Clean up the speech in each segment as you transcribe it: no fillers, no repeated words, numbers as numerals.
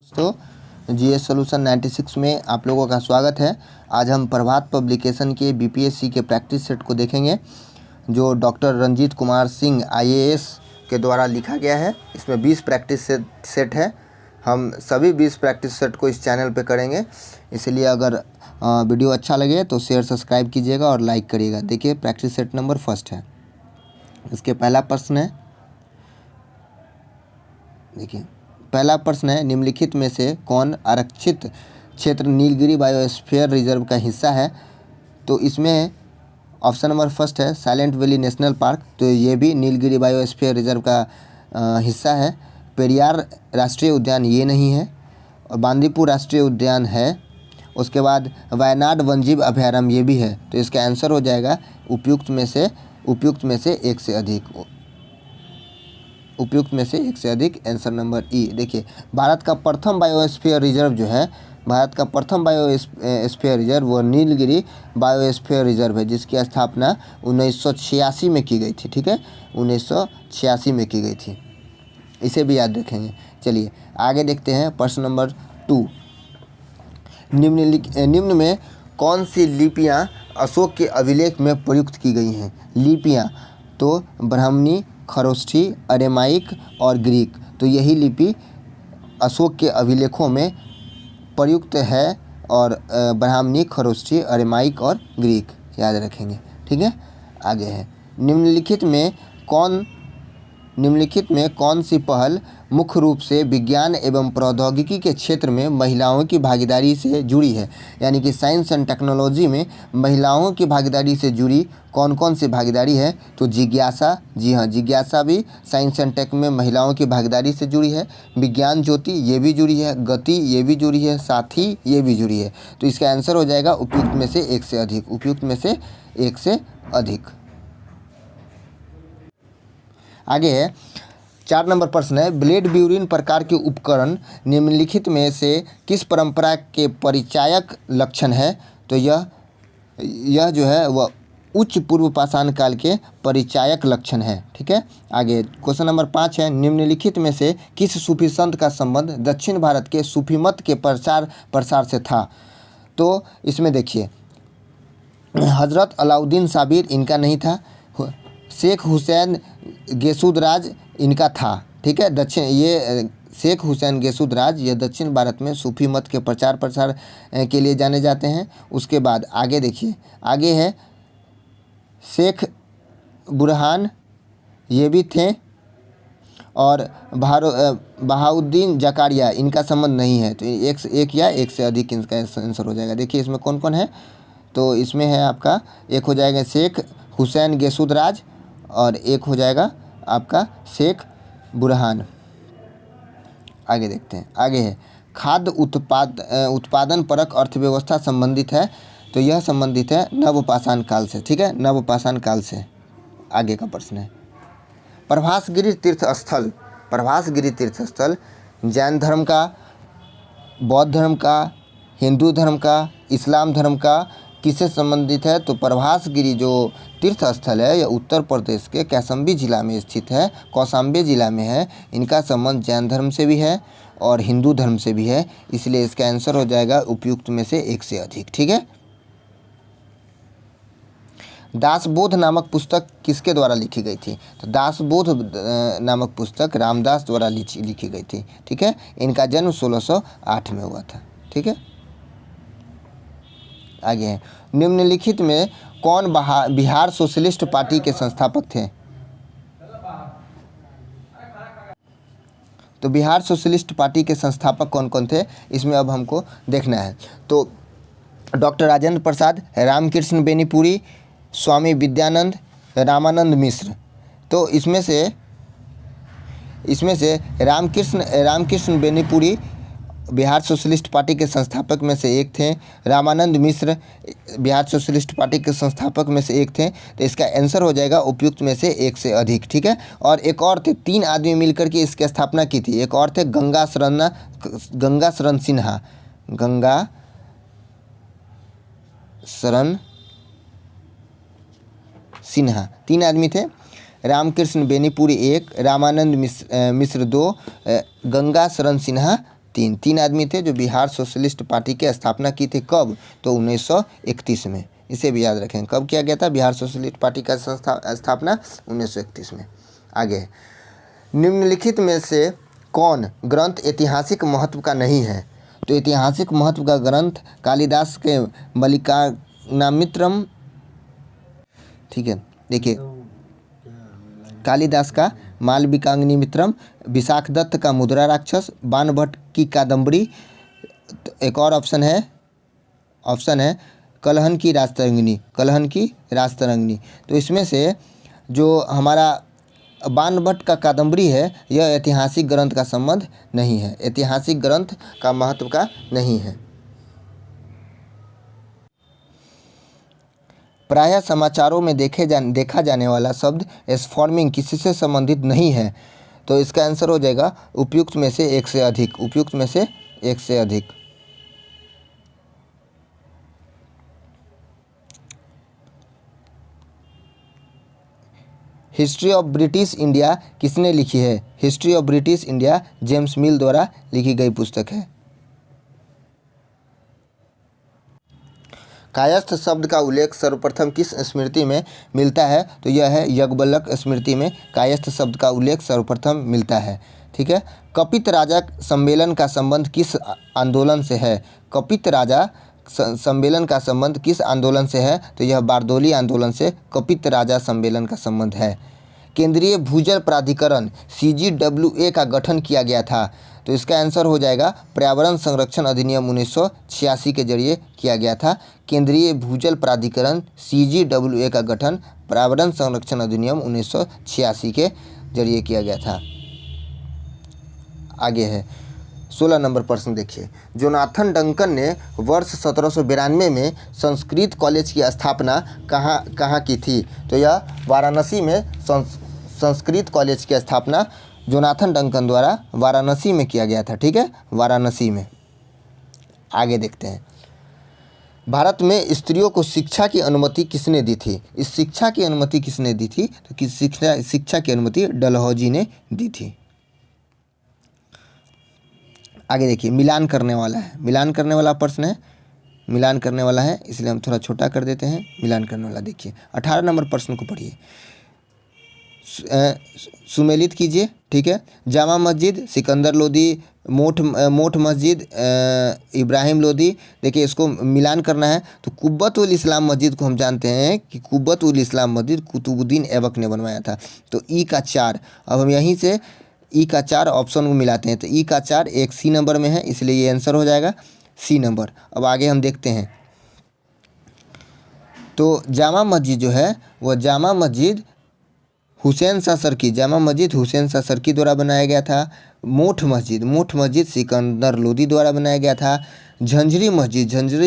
दोस्तों GS solution 96 में आप लोगों का स्वागत है। आज हम प्रभात पब्लिकेशन के बीपीएससी के प्रैक्टिस सेट को देखेंगे जो डॉक्टर रंजीत कुमार सिंह आईएएस के द्वारा लिखा गया है। इसमें 20 प्रैक्टिस सेट है। हम सभी 20 प्रैक्टिस सेट को इस चैनल पे करेंगे, इसलिए अगर वीडियो अच्छा लगे तो शेयर सब्सक्राइब कीजिएगा और लाइक करिएगा। देखिए प्रैक्टिस सेट नंबर फर्स्ट है। इसके पहला प्रश्न है, देखिए पहला प्रश्न है, निम्नलिखित में से कौन आरक्षित क्षेत्र नीलगिरी बायोस्फीयर रिजर्व का हिस्सा है? तो इसमें ऑप्शन नंबर फर्स्ट है साइलेंट वैली नेशनल पार्क, तो ये भी नीलगिरी बायोस्फीयर रिजर्व का हिस्सा है। पेरियार राष्ट्रीय उद्यान ये नहीं है, और बांदीपुर राष्ट्रीय उद्यान है। उसके बाद वायनाड वन्यजीव अभयारण्य ये भी है। तो इसका आंसर हो जाएगा उपयुक्त में से एक से अधिक, उपयुक्त में से एक से अधिक, आंसर नंबर ई। देखिए भारत का प्रथम बायोस्फीयर रिजर्व जो है, भारत का प्रथम बायोस्फीयर रिजर्व वो नीलगिरी बायोस्फीयर रिजर्व है, जिसकी स्थापना 1986 में की गई थी। ठीक है, 1986 में की गई थी, इसे भी याद रखेंगे। चलिए आगे देखते हैं प्रश्न नंबर 2। निम्न में कौन सी लिपियां अशोक के अभिलेख में प्रयुक्त की गई हैं? लिपियां तो ब्राह्मणी, खरोष्ठी, अरेमाइक और ग्रीक। तो यही लिपि अशोक के अभिलेखों में प्रयुक्त है, और ब्राह्मणी, खरोष्ठी, अरेमाइक और ग्रीक याद रखेंगे। ठीक है, आगे है, निम्नलिखित में कौन सी पहल मुख्य रूप से विज्ञान एवं प्रौद्योगिकी के क्षेत्र में महिलाओं की भागीदारी से जुड़ी है? यानी कि साइंस एंड टेक्नोलॉजी में महिलाओं की भागीदारी से जुड़ी कौन कौन सी भागीदारी है? तो जिज्ञासा, जी हाँ, जिज्ञासा भी साइंस एंड टेक में महिलाओं की भागीदारी से जुड़ी है। विज्ञान ज्योति ये भी जुड़ी है, गति ये भी जुड़ी है, साथी ये भी जुड़ी है। तो इसका आंसर हो जाएगा उपयुक्त में से एक से अधिक, उपयुक्त में से एक से अधिक। आगे है 4 नंबर प्रश्न है, ब्लेड ब्यूरिन प्रकार के उपकरण निम्नलिखित में से किस परंपरा के परिचायक लक्षण है? तो यह जो है वह उच्च पूर्व पाषाण काल के परिचायक लक्षण है। ठीक है, आगे क्वेश्चन नंबर 5 है, निम्नलिखित में से किस सूफी संत का संबंध दक्षिण भारत के सूफी मत के प्रसार से था? तो इसमें देखिए हज़रत अलाउद्दीन साबिर इनका नहीं था, शेख हुसैन गेसुदराज इनका था। ठीक है, शेख हुसैन गेसुदराज ये दक्षिण भारत में सूफी मत के प्रसार के लिए जाने जाते हैं। उसके बाद आगे देखिए, आगे है शेख बुरहान ये भी थे, और बहाउद्दीन जकारिया इनका संबंध नहीं है। तो एक या एक से अधिक इनका आंसर हो जाएगा। देखिए इसमें कौन कौन है? तो इसमें है आपका, एक हो जाएगा शेख हुसैन गेसुदराज, और एक हो जाएगा आपका शेख बुरहान। आगे देखते हैं, आगे है खाद्य उत्पादन परक अर्थव्यवस्था संबंधित है। तो यह संबंधित है नवपाषाण काल से। ठीक है, नवपाषाण काल से आगे का प्रश्न है, प्रभासगिरी तीर्थ स्थल जैन धर्म का, बौद्ध धर्म का, हिंदू धर्म का, इस्लाम धर्म का किससे संबंधित है? तो प्रभासगिरी जो तीर्थ स्थल है यह उत्तर प्रदेश के कौशाम्बी जिला में स्थित है, कौशाम्बी जिला में है। इनका संबंध जैन धर्म से भी है और हिंदू धर्म से भी है, इसलिए इसका आंसर हो जाएगा उपयुक्त में से एक से अधिक। ठीक है, दासबोध नामक पुस्तक किसके द्वारा लिखी गई थी? तो दासबोध नामक पुस्तक रामदास द्वारा लिखी गई थी। ठीक है, इनका जन्म 1608 में हुआ था। ठीक है, आगे है, निम्नलिखित में कौन बिहार सोशलिस्ट पार्टी के संस्थापक थे? तो बिहार सोशलिस्ट पार्टी के संस्थापक कौन कौन थे, इसमें अब हमको देखना है। तो डॉक्टर राजेंद्र प्रसाद, रामकृष्ण बेनीपुरी, स्वामी विद्यानंद, रामानंद मिश्र। तो इसमें से रामकृष्ण बेनीपुरी बिहार सोशलिस्ट पार्टी के संस्थापक में से एक थे। रामानंद मिश्र बिहार सोशलिस्ट पार्टी के संस्थापक में से एक थे। तो इसका आंसर हो जाएगा उपयुक्त में से एक से अधिक। ठीक है, और एक और थे, 3 आदमी मिलकर के इसकी स्थापना की थी। एक और थे गंगा शरण सिन्हा, 3 आदमी थे। रामकृष्ण बेनीपुरी 1, रामानंद मिश्र 2, गंगा शरण सिन्हा तीन आदमी थे जो बिहार सोशलिस्ट पार्टी की स्थापना की थी। कब? तो 1931 में। इसे भी याद रखें, कब किया गया था बिहार सोशलिस्ट पार्टी का स्थापना? 1931 में। आगे, निम्नलिखित में से कौन ग्रंथ ऐतिहासिक महत्व का नहीं है? तो ऐतिहासिक महत्व का ग्रंथ कालिदास के मल्लिकार्जुनामित्रम, ठीक है, देखिए, कालिदास का मालविकाग्निमित्रम, विशाखदत्त का मुद्रा राक्षस, बाणभट्ट की कादम्बरी, एक और ऑप्शन है कलहन की राजतरंगिणी। तो इसमें से जो हमारा बाणभट्ट का कादम्बरी है यह ऐतिहासिक ग्रंथ का संबंध नहीं है, ऐतिहासिक ग्रंथ का महत्व का नहीं है। प्रायः समाचारों में देखा जाने वाला शब्द स्फॉर्मिंग किसी से संबंधित नहीं है। तो इसका आंसर हो जाएगा उपयुक्त में से एक से अधिक, उपयुक्त में से एक से अधिक। हिस्ट्री ऑफ ब्रिटिश इंडिया किसने लिखी है? History of British India James मिल द्वारा लिखी गई पुस्तक है। कायस्थ शब्द का उल्लेख सर्वप्रथम किस स्मृति में मिलता है? तो यह है याज्ञवल्क्य स्मृति में कायस्थ शब्द का उल्लेख सर्वप्रथम मिलता है। ठीक है। कपित राजा सम्मेलन का संबंध किस आंदोलन से है? कपित राजा सम्मेलन का संबंध किस आंदोलन से है? तो यह बारदोली आंदोलन से कपित राजा सम्मेलन का संबंध है। केंद्रीय भूजल प्राधिकरण CGWA का गठन किया गया था। तो इसका आंसर हो जाएगा पर्यावरण संरक्षण अधिनियम 1986 के जरिए किया गया था। केंद्रीय भूजल प्राधिकरण CGWA का गठन पर्यावरण संरक्षण अधिनियम 1986 के जरिए किया गया था। आगे है 16 नंबर प्रश्न देखिए। जोनाथन डंकन ने वर्ष 1792 में संस्कृत कॉलेज की स्थापना कहाँ की थी? तो यह वाराणसी में संस्कृत कॉलेज की स्थापना जोनाथन डंकन द्वारा वाराणसी में किया गया था। ठीक है, वाराणसी में। आगे देखते हैं, भारत में स्त्रियों को शिक्षा की अनुमति किसने दी थी? इस शिक्षा की अनुमति किसने दी थी? तो किस शिक्षा की अनुमति डलहौजी ने दी थी। आगे देखिए, मिलान करने वाला है, मिलान करने वाला प्रश्न है, मिलान करने वाला है, इसलिए हम थोड़ा छोटा कर देते हैं। मिलान करने वाला देखिए 18 नंबर प्रश्न को पढ़िए, सुमेलित कीजिए। ठीक है, जामा मस्जिद, सिकंदर लोदी, मोठ मस्जिद, इब्राहिम लोदी। देखिए इसको मिलान करना है तो कुब्बत उल इस्लाम मस्जिद को हम जानते हैं कि कुब्बत उल इस्लाम मस्जिद कुतुबुद्दीन ऐबक ने बनवाया था। तो ई का 4, अब हम यहीं से ई का 4 ऑप्शन को मिलाते हैं तो ई का 4 एक सी नंबर में है, इसलिए ये आंसर हो जाएगा सी नंबर। अब आगे हम देखते हैं, तो जामा मस्जिद जो है वह जामा मस्जिद हुसैन शाह सरकी, जामा मस्जिद हुसैन शाह सरकी द्वारा बनाया गया था। मोठ मस्जिद सिकंदर लोदी द्वारा बनाया गया था। झंझरी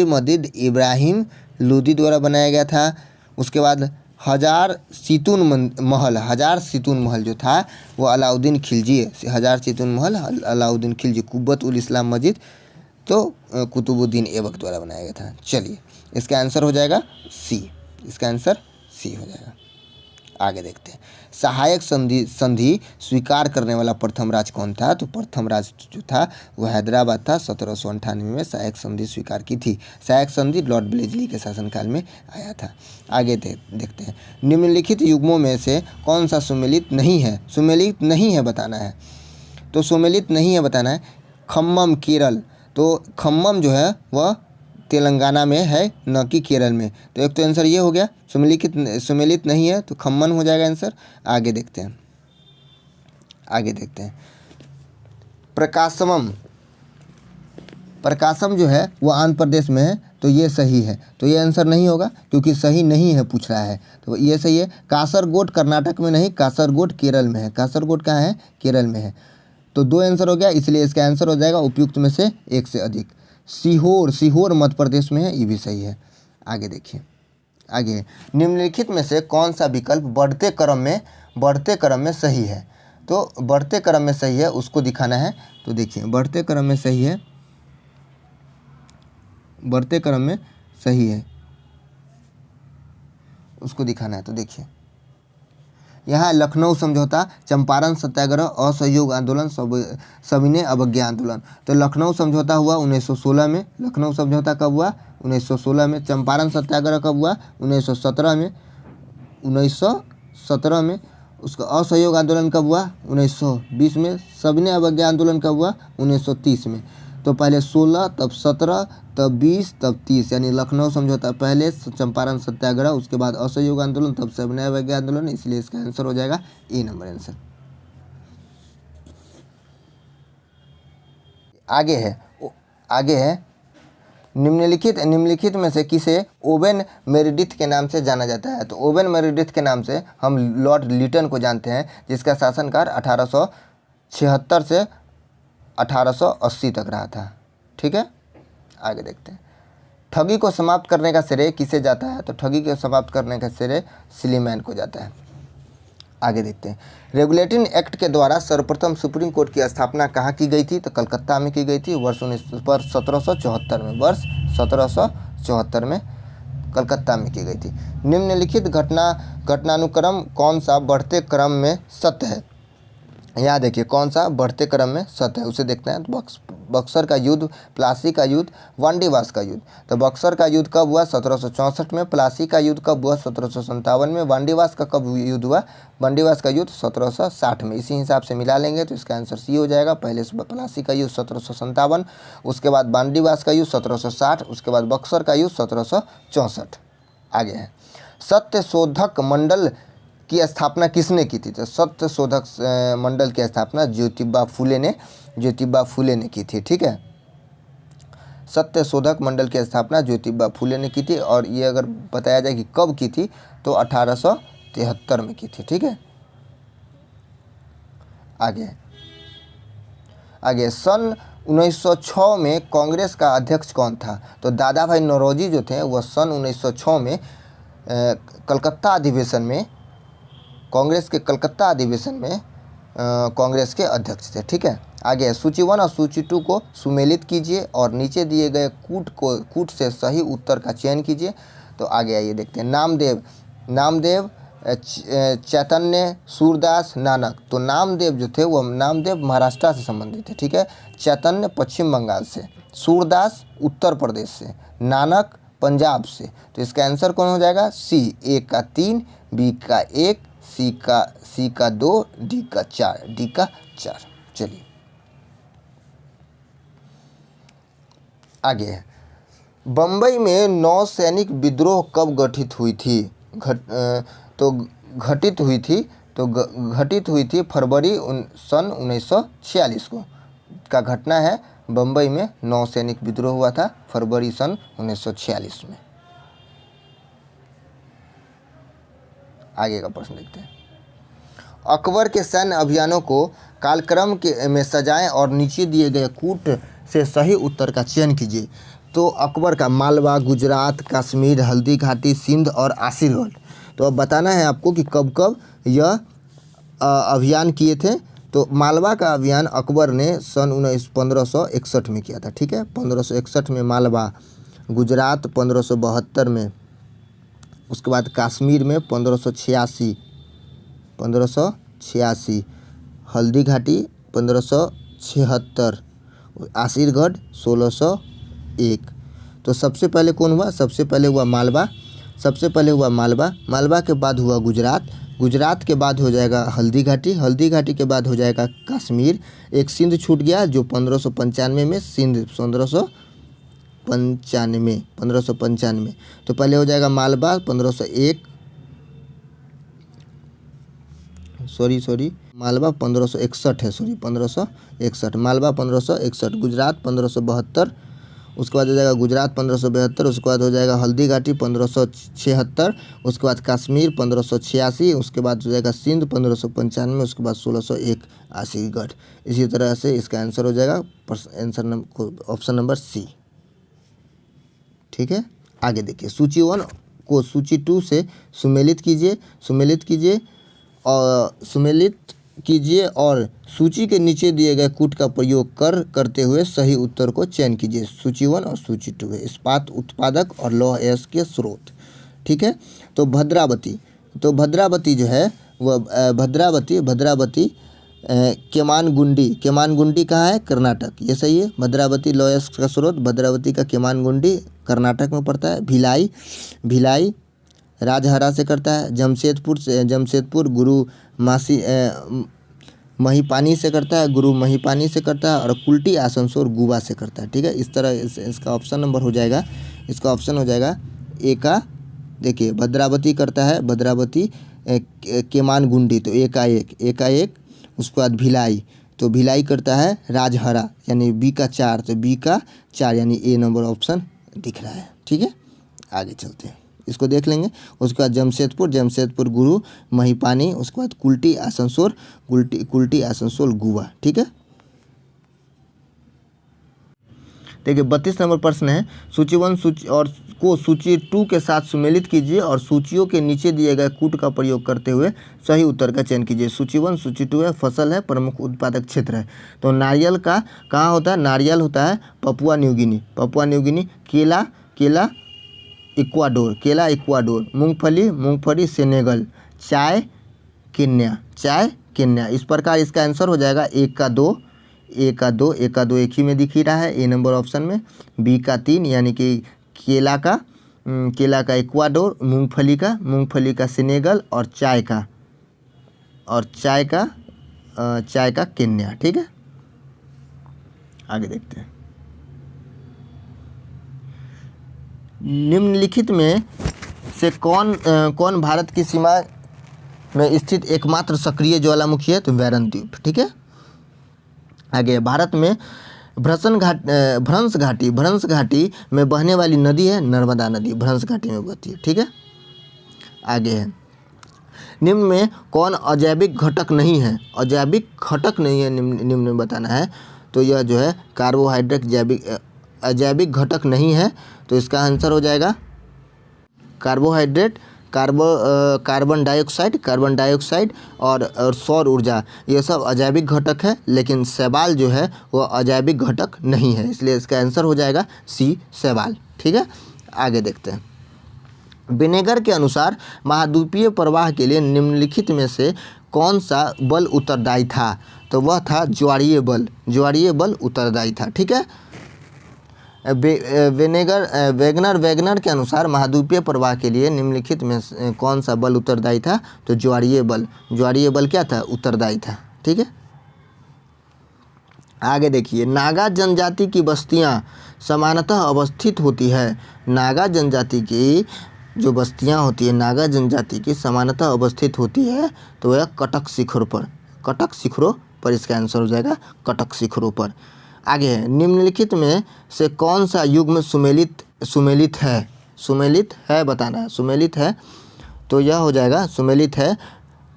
मस्जिद इब्राहिम लोदी द्वारा बनाया गया था। उसके बाद हजार सितून महल जो था वो अलाउद्दीन खिलजी, हजार सितून महल अलाउद्दीन खिलजी। कुब्बत उल इस्लाम मस्जिद तो कुतुबुद्दीन ऐबक द्वारा बनाया गया था। चलिए इसका आंसर हो जाएगा सी, इसका आंसर सी हो जाएगा। आगे देखते हैं, सहायक संधि स्वीकार करने वाला प्रथम राज्य कौन था? तो प्रथम राज्य जो था वो हैदराबाद था। 1798 में सहायक संधि स्वीकार की थी। सहायक संधि लॉर्ड ब्लेजली के शासनकाल में आया था। आगे देखते हैं, निम्नलिखित युग्मों में से कौन सा सुमेलित नहीं है? सुमेलित नहीं है बताना है, तो सुमेलित नहीं है बताना है। खम्मम केरल, तो खम्मम जो है वह तेलंगाना में है न कि केरल में। तो एक तो आंसर ये हो गया, सुमेलित नहीं है तो खम्मन हो जाएगा आंसर। आगे देखते हैं, प्रकाशम जो है वो आंध्र प्रदेश में है, तो ये सही है। तो ये आंसर नहीं होगा क्योंकि सही नहीं है पूछ रहा है, तो ये सही है। कासरगोड कर्नाटक में नहीं, कासरगोड केरल में है। कासरगोड कहाँ है? केरल में है। तो 2 आंसर हो गया, इसलिए इसका आंसर हो जाएगा उपयुक्त में से एक से अधिक। सीहोर मध्य प्रदेश में है, ये भी सही है। आगे देखिए, आगे निम्नलिखित में से कौन सा विकल्प बढ़ते क्रम में सही है? तो बढ़ते क्रम में सही है उसको दिखाना है। तो देखिए बढ़ते क्रम में सही है, बढ़ते क्रम में सही है उसको दिखाना है। तो देखिए यहाँ लखनऊ समझौता, चंपारण सत्याग्रह, असहयोग आंदोलन, सविनय अवज्ञा आंदोलन। तो लखनऊ समझौता हुआ 1916 में। लखनऊ समझौता कब हुआ? 1916 में। चंपारण सत्याग्रह कब हुआ? 1917 में। 1917 में। उसका असहयोग आंदोलन कब हुआ? 1920 में। सविनय अवज्ञा आंदोलन कब हुआ? 1930 में। तो पहले 16, तब 17, तब 20, तब 30, यानी लखनऊ समझौता पहले, चंपारण सत्याग्रह, उसके बाद असहयोग आंदोलन, तब सविनय अवज्ञा आंदोलन। इसलिए इसका आंसर हो जाएगा ए नंबर आंसर। आगे है निम्नलिखित में से किसे ओवेन मेरिडिथ के नाम से जाना जाता है? तो ओवेन मेरिडिथ के नाम से हम लॉर्ड लिटन को जानते हैं, जिसका शासनकाल 1876 से 1880 तक रहा था। ठीक है, आगे देखते हैं। ठगी को समाप्त करने का श्रेय किसे जाता है? तो ठगी को समाप्त करने का श्रेय सिलीमैन को जाता है। आगे देखते हैं। रेगुलेटिंग एक्ट के द्वारा सर्वप्रथम सुप्रीम कोर्ट की स्थापना कहाँ की गई थी? तो कलकत्ता में की गई थी, वर्ष 1774 में। वर्ष 1774 में कलकत्ता में की गई थी। निम्नलिखित घटनानुक्रम कौन सा बढ़ते क्रम में सत्य है? यहाँ देखिए कौन सा बढ़ते क्रम में सत्य है, उसे देखते हैं। तो बक्सर का युद्ध, प्लासी का युद्ध, वांडीवास का युद्ध। तो बक्सर का युद्ध कब हुआ? 1764 में। प्लासी का युद्ध कब हुआ? 1757 में। वांडीवास का कब युद्ध हुआ? वांडीवास का युद्ध 1760 में। इसी हिसाब से मिला लेंगे तो इसका आंसर सी हो जाएगा। पहले प्लासी का युद्ध 1757, उसके बाद वांडीवास का युद्ध 1760, उसके बाद बक्सर का युद्ध 1764। आगे है सत्य शोधक मंडल की स्थापना किसने की थी? तो सत्य शोधक मंडल की स्थापना ज्योतिबा फुले ने की थी। ठीक है, सत्य शोधक मंडल की स्थापना ज्योतिबा फुले ने की थी। और ये अगर बताया जाए कि कब की थी तो 1873 में की थी। ठीक है, आगे सन 1906 में कांग्रेस का अध्यक्ष कौन था? तो दादा भाई नौरोजी जो थे वह सन 1906 में कलकत्ता अधिवेशन में, कांग्रेस के कलकत्ता अधिवेशन में कांग्रेस के अध्यक्ष थे। ठीक है, आगे सूची 1 और सूची 2 को सुमेलित कीजिए और नीचे दिए गए कूट से सही उत्तर का चयन कीजिए। तो आगे आइए देखते हैं। नामदेव, चैतन्य, सूरदास, नानक। तो नामदेव जो थे वो नामदेव महाराष्ट्र से संबंधित थे। ठीक है, चैतन्य पश्चिम बंगाल से, सूरदास उत्तर प्रदेश से, नानक पंजाब से। तो इसका आंसर कौन हो जाएगा? सी। ए का 3, बी का 1, सी का 2, डी का 4। चलिए आगे है। बम्बई में नौसैनिक विद्रोह कब घटित हुई थी? घटित हुई थी फरवरी सन 1946 को का घटना है। बम्बई में नौसैनिक विद्रोह हुआ था फरवरी सन 1946 में। आगे का प्रश्न देखते हैं। अकबर के सैन्य अभियानों को कालक्रम में सजाएं और नीचे दिए गए कूट से सही उत्तर का चयन कीजिए। तो अकबर का मालवा, गुजरात, कश्मीर, हल्दी घाटी, सिंध और आशीरगढ़। तो अब बताना है आपको कि कब कब यह अभियान किए थे। तो मालवा का अभियान अकबर ने सन 1561 में किया था। ठीक है, 1561 में मालवा, गुजरात 1572 में, उसके बाद कश्मीर में 1586, हल्दी घाटी 1576, आशीरगढ़ 1601। तो सबसे पहले कौन हुआ? सबसे पहले हुआ मालवा। मालवा के बाद हुआ गुजरात के बाद हो जाएगा हल्दी घाटी के बाद हो जाएगा कश्मीर। एक सिंध छूट गया जो 1595 में, सिंध 1595। तो पहले हो जाएगा मालवा 1501, मालवा 1561 है, 1561, मालवा 1561, गुजरात 1572, उसके बाद हो जाएगा गुजरात 1572, उसके बाद हो जाएगा हल्दी घाटी 1576, उसके बाद कश्मीर 1586, उसके बाद हो जाएगा सिंध 1595, उसके बाद 1601 आशीरगढ़। इसी तरह से इसका आंसर हो जाएगा ऑप्शन नंबर सी। ठीक है, आगे देखिए। सूची 1 को सूची 2 से सुमेलित कीजिए और सूची के नीचे दिए गए कूट का प्रयोग करते हुए सही उत्तर को चयन कीजिए। सूची 1 और सूची 2 है इस्पात उत्पादक और लौह अयस्क के स्रोत। ठीक है, तो भद्रावती जो है वह भद्रावती केमानगुंडी कहाँ है? कर्नाटक। ये सही है। भद्रावती लोयस का स्रोत भद्रावती का केमानगुंडी कर्नाटक में पड़ता है। भिलाई राजहरा से करता है। जमशेदपुर गुरु महीपानी से करता है। और कुल्टी आसनसोल गुवा से करता है। ठीक है, इस तरह इसका ऑप्शन नंबर हो जाएगा, इसका ऑप्शन हो जाएगा ए का। देखिए भद्रावती करता है, भद्रावती केमानगुंडी, तो एक। उसके बाद भिलाई, तो भिलाई करता है राजहरा, यानी बी का 4, तो बी का 4 यानी ए नंबर ऑप्शन दिख रहा है। ठीक है, आगे चलते हैं, इसको देख लेंगे। उसके बाद जमशेदपुर गुरु महीपानी, उसके बाद कुल्टी आसनसोल गुवा। ठीक है, देखिए 32 नंबर प्रश्न है, सूची 1 और को सूची 2 के साथ सुमेलित कीजिए और सूचियों के नीचे दिए गए कूट का प्रयोग करते हुए सही उत्तर का चयन कीजिए। सूची 1 सूची 2 है, फसल है, प्रमुख उत्पादक क्षेत्र है। तो नारियल का कहाँ होता है? नारियल होता है पपुआ न्यूगिनी। केला इक्वाडोर। मूंगफली सेनेगल। चाय केन्या। इस प्रकार इसका आंसर हो जाएगा एक का दो एक ही में दिख ही रहा है, ए नंबर ऑप्शन में। बी का 3 यानी कि केला का इक्वाडोर, मूंगफली का सेनेगल और चाय का केन्या। ठीक है, आगे देखते हैं। निम्नलिखित में से कौन भारत की सीमा में स्थित एकमात्र सक्रिय ज्वालामुखी है? तो वैरन द्वीप। ठीक है, आगे भारत में भ्रंश घाटी में बहने वाली नदी है नर्मदा नदी, भ्रंश घाटी में बहती है। ठीक है, आगे है, निम्न में कौन अजैविक घटक नहीं है? निम्न में बताना है। तो यह जो है कार्बोहाइड्रेट अजैविक घटक नहीं है, तो इसका आंसर हो जाएगा कार्बोहाइड्रेट, कार्बन डाइऑक्साइड और सौर ऊर्जा, ये सब अजैविक घटक है, लेकिन शैवाल जो है वह अजैविक घटक नहीं है, इसलिए इसका आंसर हो जाएगा सी शैवाल। ठीक है, आगे देखते हैं। विनेगर के अनुसार महाद्वीपीय प्रवाह के लिए निम्नलिखित में से कौन सा बल उत्तरदायी था? तो वह था ज्वारीय बल उत्तरदायी था। ठीक है, वेगनर के अनुसार महाद्वीपीय प्रवाह के लिए निम्नलिखित में कौन सा बल उत्तरदायी था? तो ज्वारीय बल क्या था? उत्तरदायी था। ठीक है, आगे देखिए, नागा जनजाति की बस्तियां समानतः अवस्थित होती है। नागा जनजाति की जो बस्तियां होती है, नागा जनजाति की समानतः अवस्थित होती है, तो वह कटक शिखरों पर इसका आंसर हो जाएगा कटक शिखरों पर। आगे है, निम्नलिखित में से कौन सा युग्म सुमेलित है बताना है। सुमेलित है, तो यह हो जाएगा सुमेलित है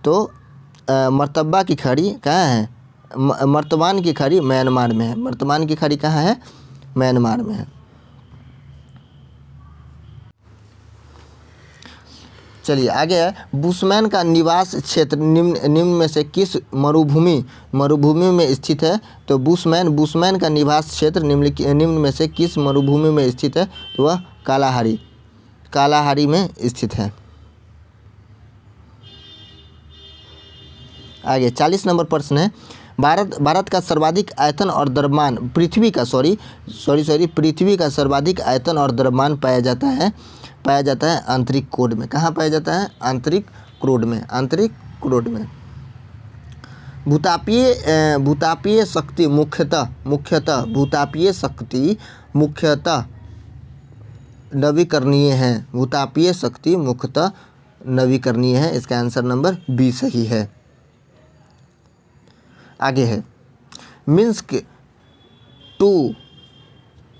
तो मर्तबा की खाड़ी कहाँ है? मर्तमान की खाड़ी म्यांमार में है। मर्तमान की खाड़ी कहाँ है? म्यांमार में है। चलिए आगे है, बुशमैन का निवास क्षेत्र निम्न में से किस मरुभूमि में स्थित है? तो बुशमैन का निवास क्षेत्र निम्न में से किस मरुभूमि में स्थित है? तो वह कालाहारी में स्थित है। आगे 40 नंबर प्रश्न है, भारत का सर्वाधिक आयतन और द्रव्यमान पृथ्वी का सर्वाधिक आयतन और द्रव्यमान पाया जाता है आंतरिक कोड में। कहाँ पाया जाता है? आंतरिक क्रोड में। भूतापीय शक्ति मुख्यतः नवीकरणीय है। भूतापीय शक्ति मुख्यतः नवीकरणीय है, इसका आंसर नंबर बी सही है। आगे है, मिन्स्क 2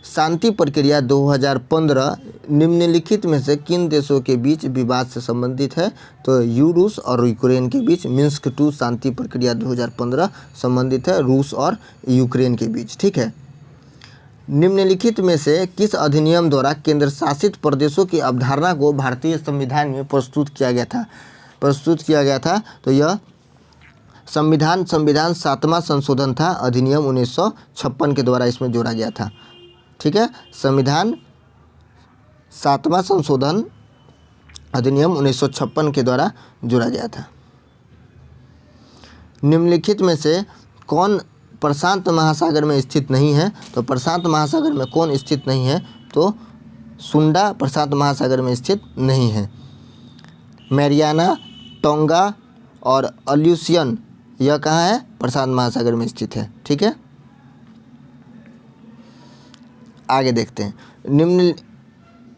शांति प्रक्रिया 2015 निम्नलिखित में से किन देशों के बीच विवाद से संबंधित है? तो रूस और यूक्रेन के बीच मिन्स्क 2 शांति प्रक्रिया 2015 संबंधित है रूस और यूक्रेन के बीच। ठीक है, निम्नलिखित में से किस अधिनियम द्वारा केंद्र शासित प्रदेशों की अवधारणा को भारतीय संविधान में प्रस्तुत किया गया था? तो यह संविधान 7वां संशोधन था, अधिनियम 1956 के द्वारा इसमें जोड़ा गया था। ठीक है, संविधान 7वां संशोधन अधिनियम 1956 के द्वारा जोड़ा गया था। निम्नलिखित में से कौन प्रशांत महासागर में स्थित नहीं है? तो प्रशांत महासागर में कौन स्थित नहीं है? तो सुंडा प्रशांत महासागर में स्थित नहीं है। मैरियाना, टोंगा और अल्यूशियन यह कहाँ है? प्रशांत महासागर में स्थित है। ठीक है, आगे देखते हैं।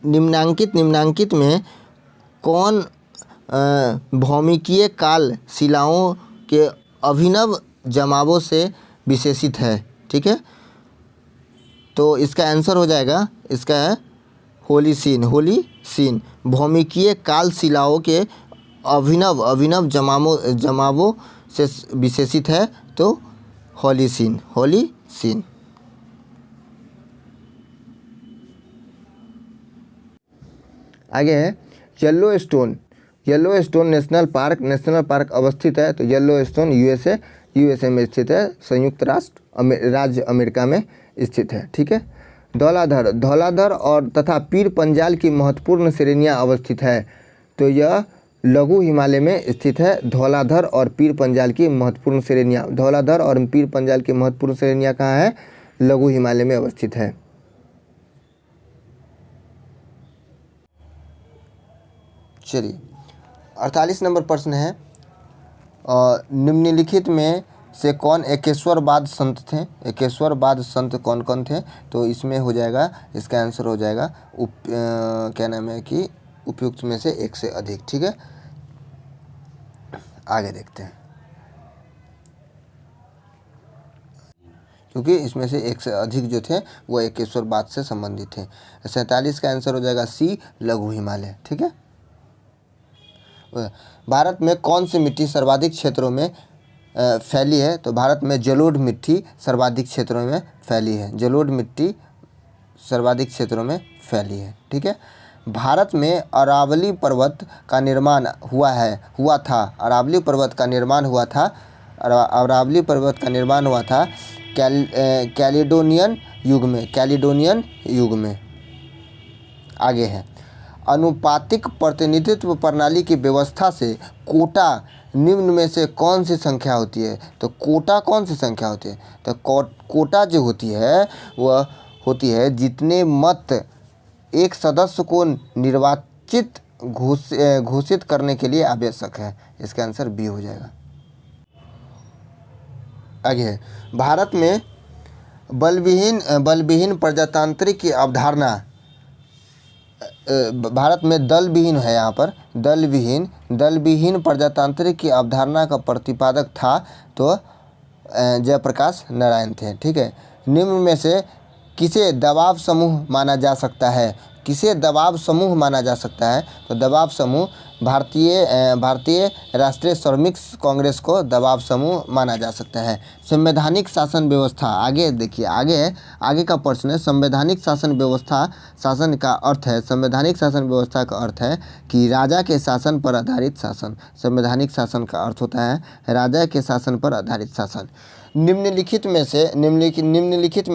निम्नांकित में कौन भौमिकीय काल शिलाओं के अभिनव जमावों से विशेषित है? ठीक है, तो इसका आंसर हो जाएगा, इसका है होलीसीन। भौमिकीय काल शिलाओं के अभिनव जमावों से विशेषित है, तो होलीसीन। आगे है येलोस्टोन नेशनल पार्क अवस्थित है। तो येलोस्टोन यूएसए में स्थित है, संयुक्त राज्य अमेरिका में स्थित है। ठीक है, धौलाधर और तथा पीर पंजाल की महत्वपूर्ण श्रेणियां अवस्थित है। तो यह लघु हिमालय में स्थित है। धौलाधर और पीर पंजाल की महत्वपूर्ण श्रेणियां कहाँ है? लघु हिमालय में अवस्थित है। चलिए 48 नंबर प्रश्न है, निम्नलिखित में से कौन एकेश्वरवाद संत थे? एकेश्वरवाद संत कौन कौन थे? तो इसमें हो जाएगा, इसका आंसर हो जाएगा क्या नाम है कि उपयुक्त में से एक से अधिक। ठीक है, आगे देखते हैं, क्योंकि इसमें से एक से अधिक जो थे वो एकेश्वरवाद से संबंधित थे। 47 का आंसर हो जाएगा सी, लघु हिमालय। ठीक है, भारत में कौन सी मिट्टी सर्वाधिक क्षेत्रों में फैली है? तो भारत में जलोढ़ मिट्टी सर्वाधिक क्षेत्रों में फैली है। जलोढ़ मिट्टी सर्वाधिक क्षेत्रों में फैली है। ठीक है, भारत में अरावली पर्वत का निर्माण हुआ था। अरावली पर्वत का निर्माण हुआ था कैलिडोनियन युग में। आगे है, अनुपातिक प्रतिनिधित्व प्रणाली की व्यवस्था से कोटा निम्न में से कौन सी संख्या होती है? तो कोटा कौन सी संख्या होती है? तो कोटा जो होती है वह होती है जितने मत एक सदस्य को निर्वाचित घोषित करने के लिए आवश्यक है। इसका आंसर बी हो जाएगा। आगे है, भारत में बलविहीन प्रजातांत्रिक की अवधारणा, भारत में दलविहीन है, यहाँ पर दलविहीन प्रजातांत्रिक की अवधारणा का प्रतिपादक था तो जयप्रकाश नारायण थे। ठीक है, निम्न में से किसे दबाव समूह माना जा सकता है? तो दबाव समूह भारतीय राष्ट्रीय श्रमिक कांग्रेस को दबाव समूह माना जा सकता है। संवैधानिक शासन व्यवस्था, आगे देखिए, आगे का प्रश्न है संवैधानिक शासन व्यवस्था। संवैधानिक शासन व्यवस्था का अर्थ है कि राजा के शासन पर आधारित शासन। संवैधानिक शासन का अर्थ होता है राजा के शासन पर आधारित शासन। निम्नलिखित में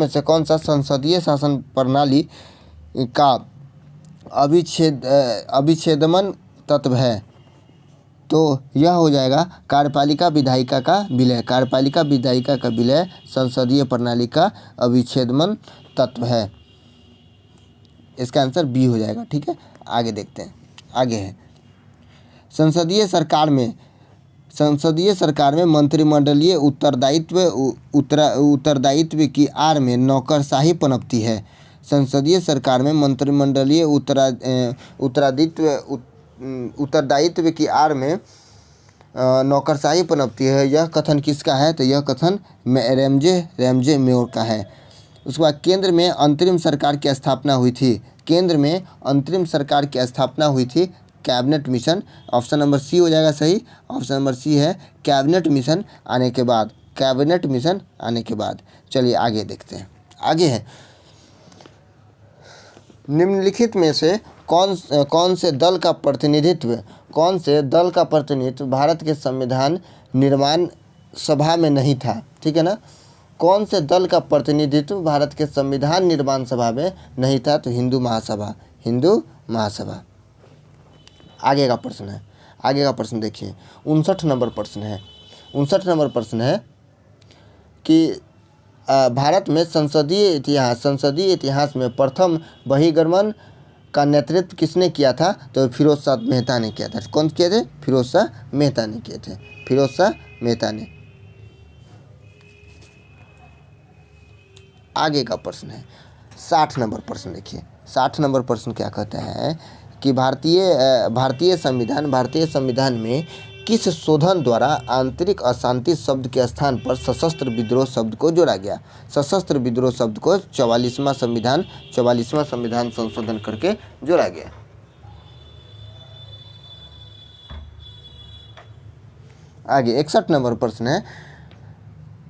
से कौन सा संसदीय शासन प्रणाली का अभिच्छेदमन तत्व है? तो यह हो जाएगा कार्यपालिका विधायिका का विलय संसदीय प्रणाली का अभिच्छेदमन तत्व है। इसका आंसर बी हो जाएगा। ठीक है, आगे देखते हैं। आगे है, संसदीय सरकार में मंत्रिमंडलीय उत्तरदायित्व की आड़ में नौकरशाही पनपती है। संसदीय सरकार में मंत्रिमंडलीय उत्तरदायित्व की आड़ में नौकरशाही पनपती है। यह कथन किसका है? तो यह कथन रैमजे मेयर का है। उसके बाद केंद्र में अंतरिम सरकार की स्थापना हुई थी। Cabinet mission, option number C हो जाएगा सही। ऑप्शन नंबर सी है कैबिनेट मिशन आने के बाद। चलिए आगे देखते हैं। आगे है, निम्नलिखित में से कौन से दल का प्रतिनिधित्व भारत के संविधान निर्माण सभा में नहीं था? ठीक है ना, कौन से दल का प्रतिनिधित्व भारत के संविधान निर्माण सभा में नहीं था? तो हिंदू महासभा। आगे का प्रश्न देखिए, 59 नंबर प्रश्न है। 59 नंबर प्रश्न है कि भारत में संसदीय इतिहास में प्रथम बहिर्गमन का नेतृत्व किसने किया था? तो फिरोज शाह मेहता ने किया था। कौन किए थे? फिरोज शाह मेहता ने किए थे। फिरोज शाह मेहता ने। आगे का प्रश्न है 60 नंबर प्रश्न। देखिए 60 नंबर प्रश्न क्या कहते हैं कि भारतीय संविधान में किस शोधन द्वारा आंतरिक अशांति शब्द के स्थान पर सशस्त्र विद्रोह शब्द को जोड़ा गया? सशस्त्र विद्रोह शब्द को 44वां संविधान संशोधन करके जोड़ा गया। आगे 61 नंबर प्रश्न है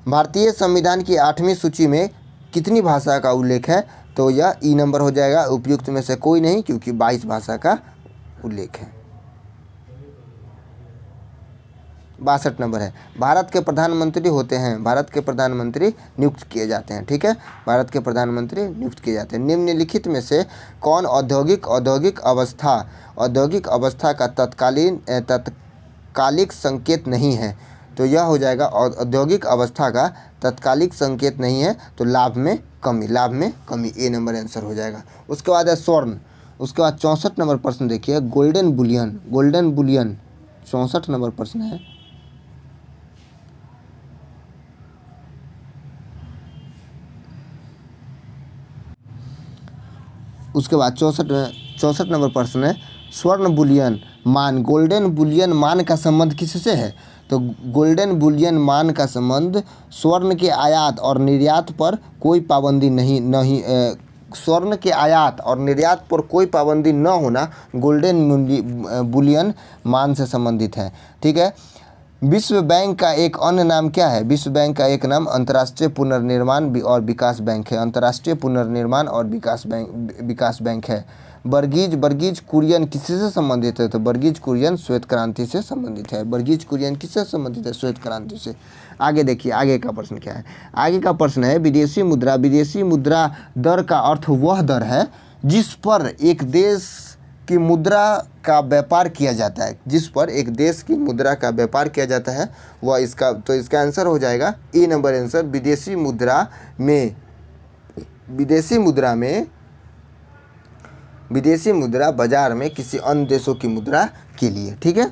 भारतीय संविधान की 8वीं सूची में कितनी भाषा का उल्लेख है? तो यह ई नंबर हो जाएगा, उपयुक्त में से कोई नहीं, क्योंकि 22 भाषा का उल्लेख है। 62 नंबर है भारत के प्रधानमंत्री होते हैं, भारत के प्रधानमंत्री नियुक्त किए जाते हैं। ठीक है, भारत के प्रधानमंत्री नियुक्त किए जाते हैं। निम्नलिखित में से कौन औद्योगिक अवस्था का तत्कालिक संकेत नहीं है? तो यह हो जाएगा औद्योगिक अवस्था का तत्कालिक संकेत नहीं है, तो लाभ में कमी, ए नंबर आंसर हो जाएगा। उसके बाद है स्वर्ण। उसके बाद 64 नंबर प्रश्न देखिए गोल्डन बुलियन 64 नंबर प्रश्न है। उसके बाद 64 नंबर प्रश्न है स्वर्ण बुलियन मान, गोल्डन बुलियन मान का संबंध किससे है? तो गोल्डन बुलियन मान का संबंध स्वर्ण के आयात और निर्यात पर कोई पाबंदी नहीं स्वर्ण के आयात और निर्यात पर कोई पाबंदी न होना गोल्डन बुलियन मान से संबंधित है। ठीक है, विश्व बैंक का एक अन्य नाम क्या है? विश्व बैंक का एक नाम अंतर्राष्ट्रीय पुनर्निर्माण और विकास बैंक है। अंतर्राष्ट्रीय पुनर्निर्माण और विकास बैंक है। बर्गीज कुरियन किससे संबंधित है? तो बर्गीज कुरियन श्वेत क्रांति से संबंधित है। बर्गीज कुरियन किससे संबंधित है? श्वेत क्रांति से। आगे देखिए आगे का प्रश्न क्या है। आगे का प्रश्न है विदेशी मुद्रा दर का अर्थ वह दर है जिस पर एक देश की मुद्रा का व्यापार किया जाता है। जिस पर एक देश की मुद्रा का व्यापार किया जाता है वह इसका आंसर हो जाएगा ए नंबर आंसर। विदेशी मुद्रा बाजार में किसी अन्य देशों की मुद्रा के लिए। ठीक है,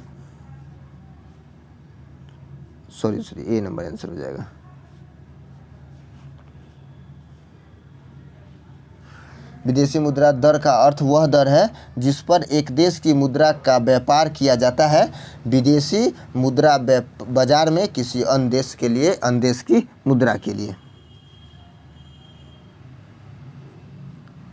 सॉरी ए नंबर आंसर हो जाएगा। विदेशी मुद्रा दर का अर्थ वह दर है जिस पर एक देश की मुद्रा का व्यापार किया जाता है विदेशी मुद्रा बाजार में किसी अन्य देश की मुद्रा के लिए।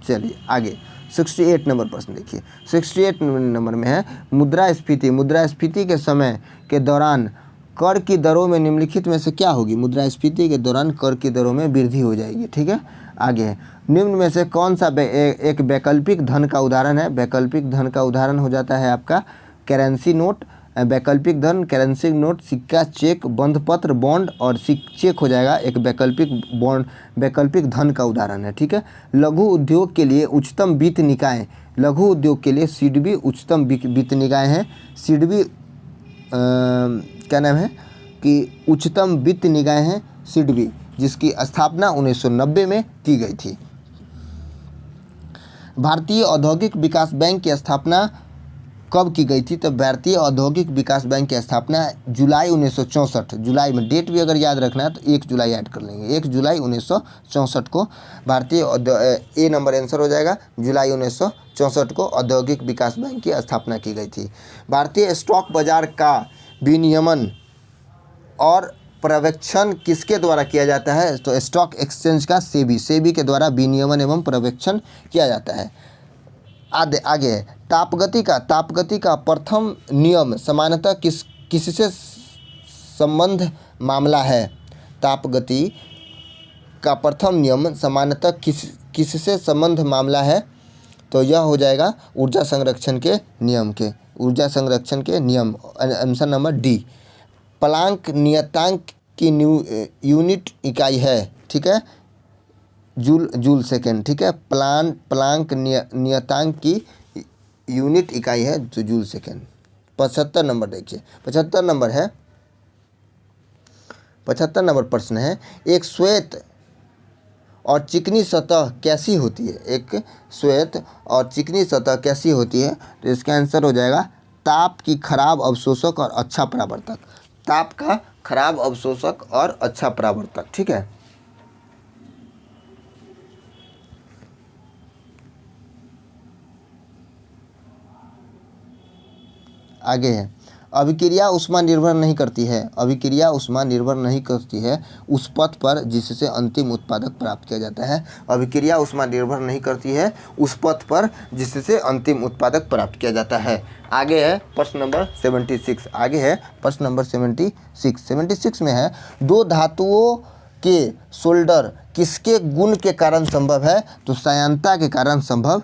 चलिए आगे 68 नंबर प्रश्न देखिए। 68 नंबर में है मुद्रास्फीति के समय के दौरान कर की दरों में निम्नलिखित में से क्या होगी? मुद्रास्फीति के दौरान कर की दरों में वृद्धि हो जाएगी। ठीक है, आगे है निम्न में से कौन सा एक वैकल्पिक धन का उदाहरण है? वैकल्पिक धन का उदाहरण हो जाता है आपका करेंसी नोट, वैकल्पिक धन, करेंसी नोट, सिक्का, चेक, बंधपत्र, बॉन्ड और चेक हो जाएगा एक वैकल्पिक धन का उदाहरण है। ठीक है, लघु उद्योग के लिए उच्चतम वित्त निकाय, लघु उद्योग के लिए सिडबी उच्चतम वित्त निकाय है। सिडबी क्या नाम है कि उच्चतम वित्त निकाय है सिडबी, जिसकी स्थापना 1990 में की गई थी। भारतीय औद्योगिक विकास बैंक की स्थापना कब की गई थी? तो भारतीय औद्योगिक विकास बैंक की स्थापना जुलाई 1964, जुलाई में डेट भी अगर याद रखना है तो 1 जुलाई ऐड कर लेंगे। 1 जुलाई 1964 को भारतीय ए नंबर आंसर हो जाएगा। जुलाई 1964 को औद्योगिक विकास बैंक की स्थापना की गई थी। भारतीय स्टॉक बाजार का विनियमन और पर्यवेक्षण किसके द्वारा किया जाता है? तो स्टॉक एक्सचेंज का सेबी के द्वारा विनियमन एवं पर्यवेक्षण किया जाता है। आगे है तापगति का प्रथम नियम सामान्यतः किससे संबंध मामला है? तापगति का प्रथम नियम सामान्यतः किससे संबंध मामला है? तो यह हो जाएगा ऊर्जा संरक्षण के नियम। Answer number D. प्लांक नियतांक की यूनिट इकाई है। ठीक है, जूल सेकेंड। ठीक है, प्लांक नियतांक की यूनिट इकाई है जो जूल सेकेंड। 75 नंबर देखिए। 75 नंबर है 75 नंबर प्रश्न है, एक श्वेत और चिकनी सतह कैसी होती है? एक श्वेत और चिकनी सतह कैसी होती है? तो इसका आंसर हो जाएगा ताप की खराब अवशोषक और अच्छा परावर्तक। ताप का खराब अवशोषक और अच्छा परावर्तक, ठीक है। आगे है, अभिक्रिया ऊष्मा निर्भर नहीं करती है। अभिक्रिया ऊष्मा निर्भर नहीं करती है उस पथ पर जिससे अंतिम उत्पादक प्राप्त किया जाता है। अभिक्रिया ऊष्मा निर्भर नहीं करती है उस पथ पर जिससे अंतिम उत्पादक प्राप्त किया जाता है। आगे है प्रश्न नंबर 76। आगे है प्रश्न नंबर 76 में है, दो धातुओं के सोल्डर किसके गुण के कारण संभव है? तो सायंता के कारण संभव,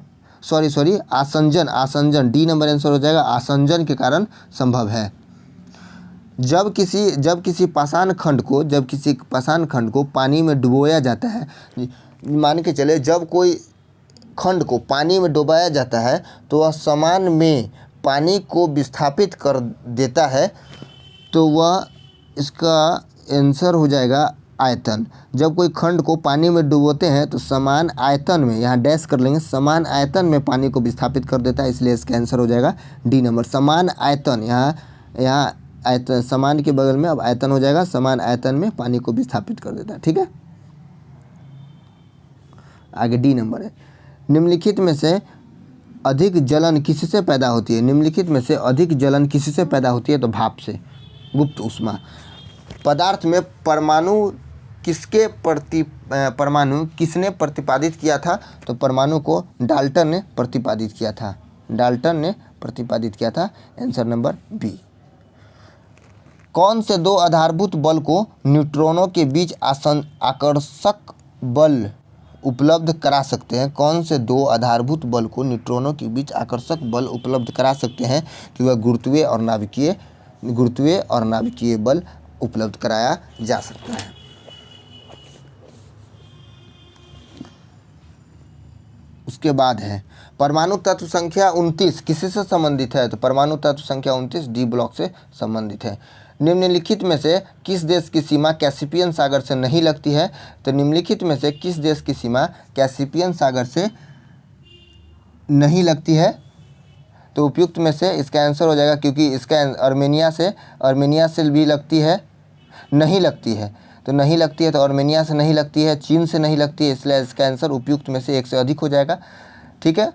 आसंजन, डी नंबर आंसर हो जाएगा, आसंजन के कारण संभव है। जब किसी पाषाण खंड को पानी में डुबोया जाता है, मान के चले जब कोई खंड को पानी में डुबाया जाता है तो वह समान में पानी को विस्थापित कर देता है, तो वह इसका आंसर हो जाएगा आयतन। जब कोई खंड को पानी में डुबोते हैं तो समान आयतन में, यहाँ डैश कर लेंगे, समान आयतन में पानी को विस्थापित कर देता है, इसलिए इसका आंसर हो जाएगा डी नंबर, समान आयतन। यहाँ आयतन, समान के बगल में अब आयतन हो जाएगा, समान आयतन में पानी को विस्थापित कर देता है, ठीक है। आगे डी नंबर है, निम्नलिखित में से अधिक जलन किससे पैदा होती है? निम्नलिखित में से अधिक जलन किससे पैदा होती है? तो भाप से, गुप्त ऊष्मा। पदार्थ में परमाणु किसने प्रतिपादित किया था? तो परमाणु को डाल्टन ने प्रतिपादित किया था। Answer number B. कौन से दो आधारभूत बल को न्यूट्रॉनों के बीच आकर्षक बल उपलब्ध करा सकते हैं? कौन से दो आधारभूत बल को न्यूट्रॉनों के बीच आकर्षक बल उपलब्ध करा सकते हैं? कि वह गुरुत्वीय और नाभिकीय बल उपलब्ध कराया जा सकता है। उसके बाद है परमाणु तत्व संख्या 29 किससे संबंधित है? तो परमाणु तत्व संख्या 29 डी ब्लॉक से संबंधित है। निम्नलिखित में से किस देश की सीमा कैस्पियन सागर से नहीं लगती है? तो निम्नलिखित में से किस देश की सीमा कैस्पियन सागर से नहीं लगती है? तो उपयुक्त में से इसका आंसर हो जाएगा, क्योंकि इसका आर्मेनिया से भी लगती है, नहीं लगती है। तो नहीं लगती है तो आर्मेनिया से नहीं लगती है, चीन से नहीं लगती है, इसलिए इसका आंसर उपयुक्त में से एक से अधिक हो जाएगा, ठीक है।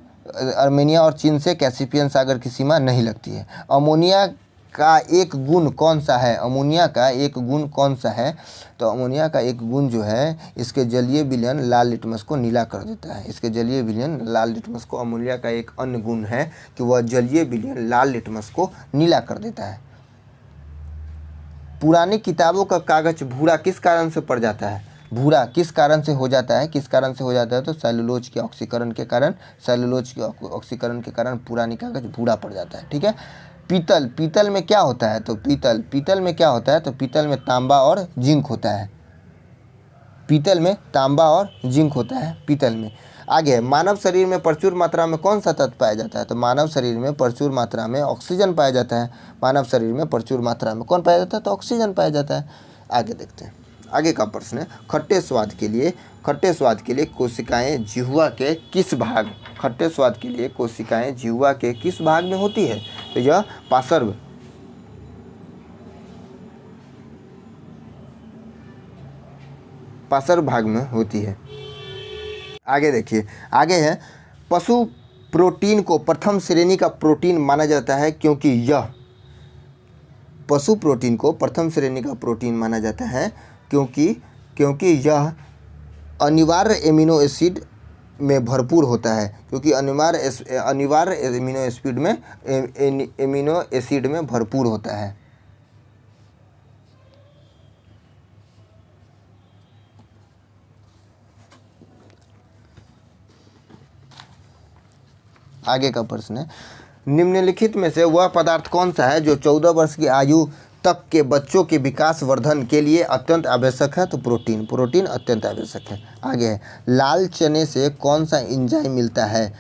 आर्मेनिया और चीन से कैस्पियन सागर की सीमा नहीं लगती है। अमोनिया का एक गुण कौन सा है? अमोनिया का एक गुण कौन सा है? तो अमोनिया का एक गुण जो है, इसके जलीय विलयन लाल लिटमस को नीला कर देता है। इसके जलीय विलयन लाल लिटमस को, अमोनिया का एक अन्य गुण है कि वह जलीय विलयन लाल लिटमस को नीला कर देता है। पुरानी किताबों का कागज भूरा किस कारण से पड़ जाता है? भूरा किस कारण से हो जाता है? तो सेलुलोज के ऑक्सीकरण के कारण पुरानी कागज भूरा पड़ जाता है, ठीक है। पीतल में क्या होता है? तो पीतल में क्या होता है? तो पीतल में तांबा और जिंक होता है। पीतल में। आगे, मानव शरीर में प्रचुर मात्रा में कौन सा तत्व पाया जाता है? तो मानव शरीर में प्रचुर मात्रा में ऑक्सीजन पाया जाता है। मानव शरीर में प्रचुर मात्रा में कौन पाया जाता है? तो ऑक्सीजन पाया जाता है। आगे देखते हैं, आगे का प्रश्न है, खट्टे स्वाद के लिए कोशिकाएं जिह्वा के किस भाग में होती है? तो यह पार्श्व भाग में होती है। आगे देखिए, आगे है, पशु प्रोटीन को प्रथम श्रेणी का प्रोटीन माना जाता है क्योंकि यह यह अनिवार्य एमिनो एसिड में भरपूर होता है, अनिवार्य एमिनो एसिड में भरपूर होता है। आगे का प्रश्न है, निम्नलिखित में से वह पदार्थ कौन सा है जो 14 वर्ष की आयु तक के बच्चों के विकास वर्धन के लिए अत्यंत आवश्यक है? तो प्रोटीन अत्यंत आवश्यक है। आगे है, लाल चने से कौन सा एंजाइम मिलता है?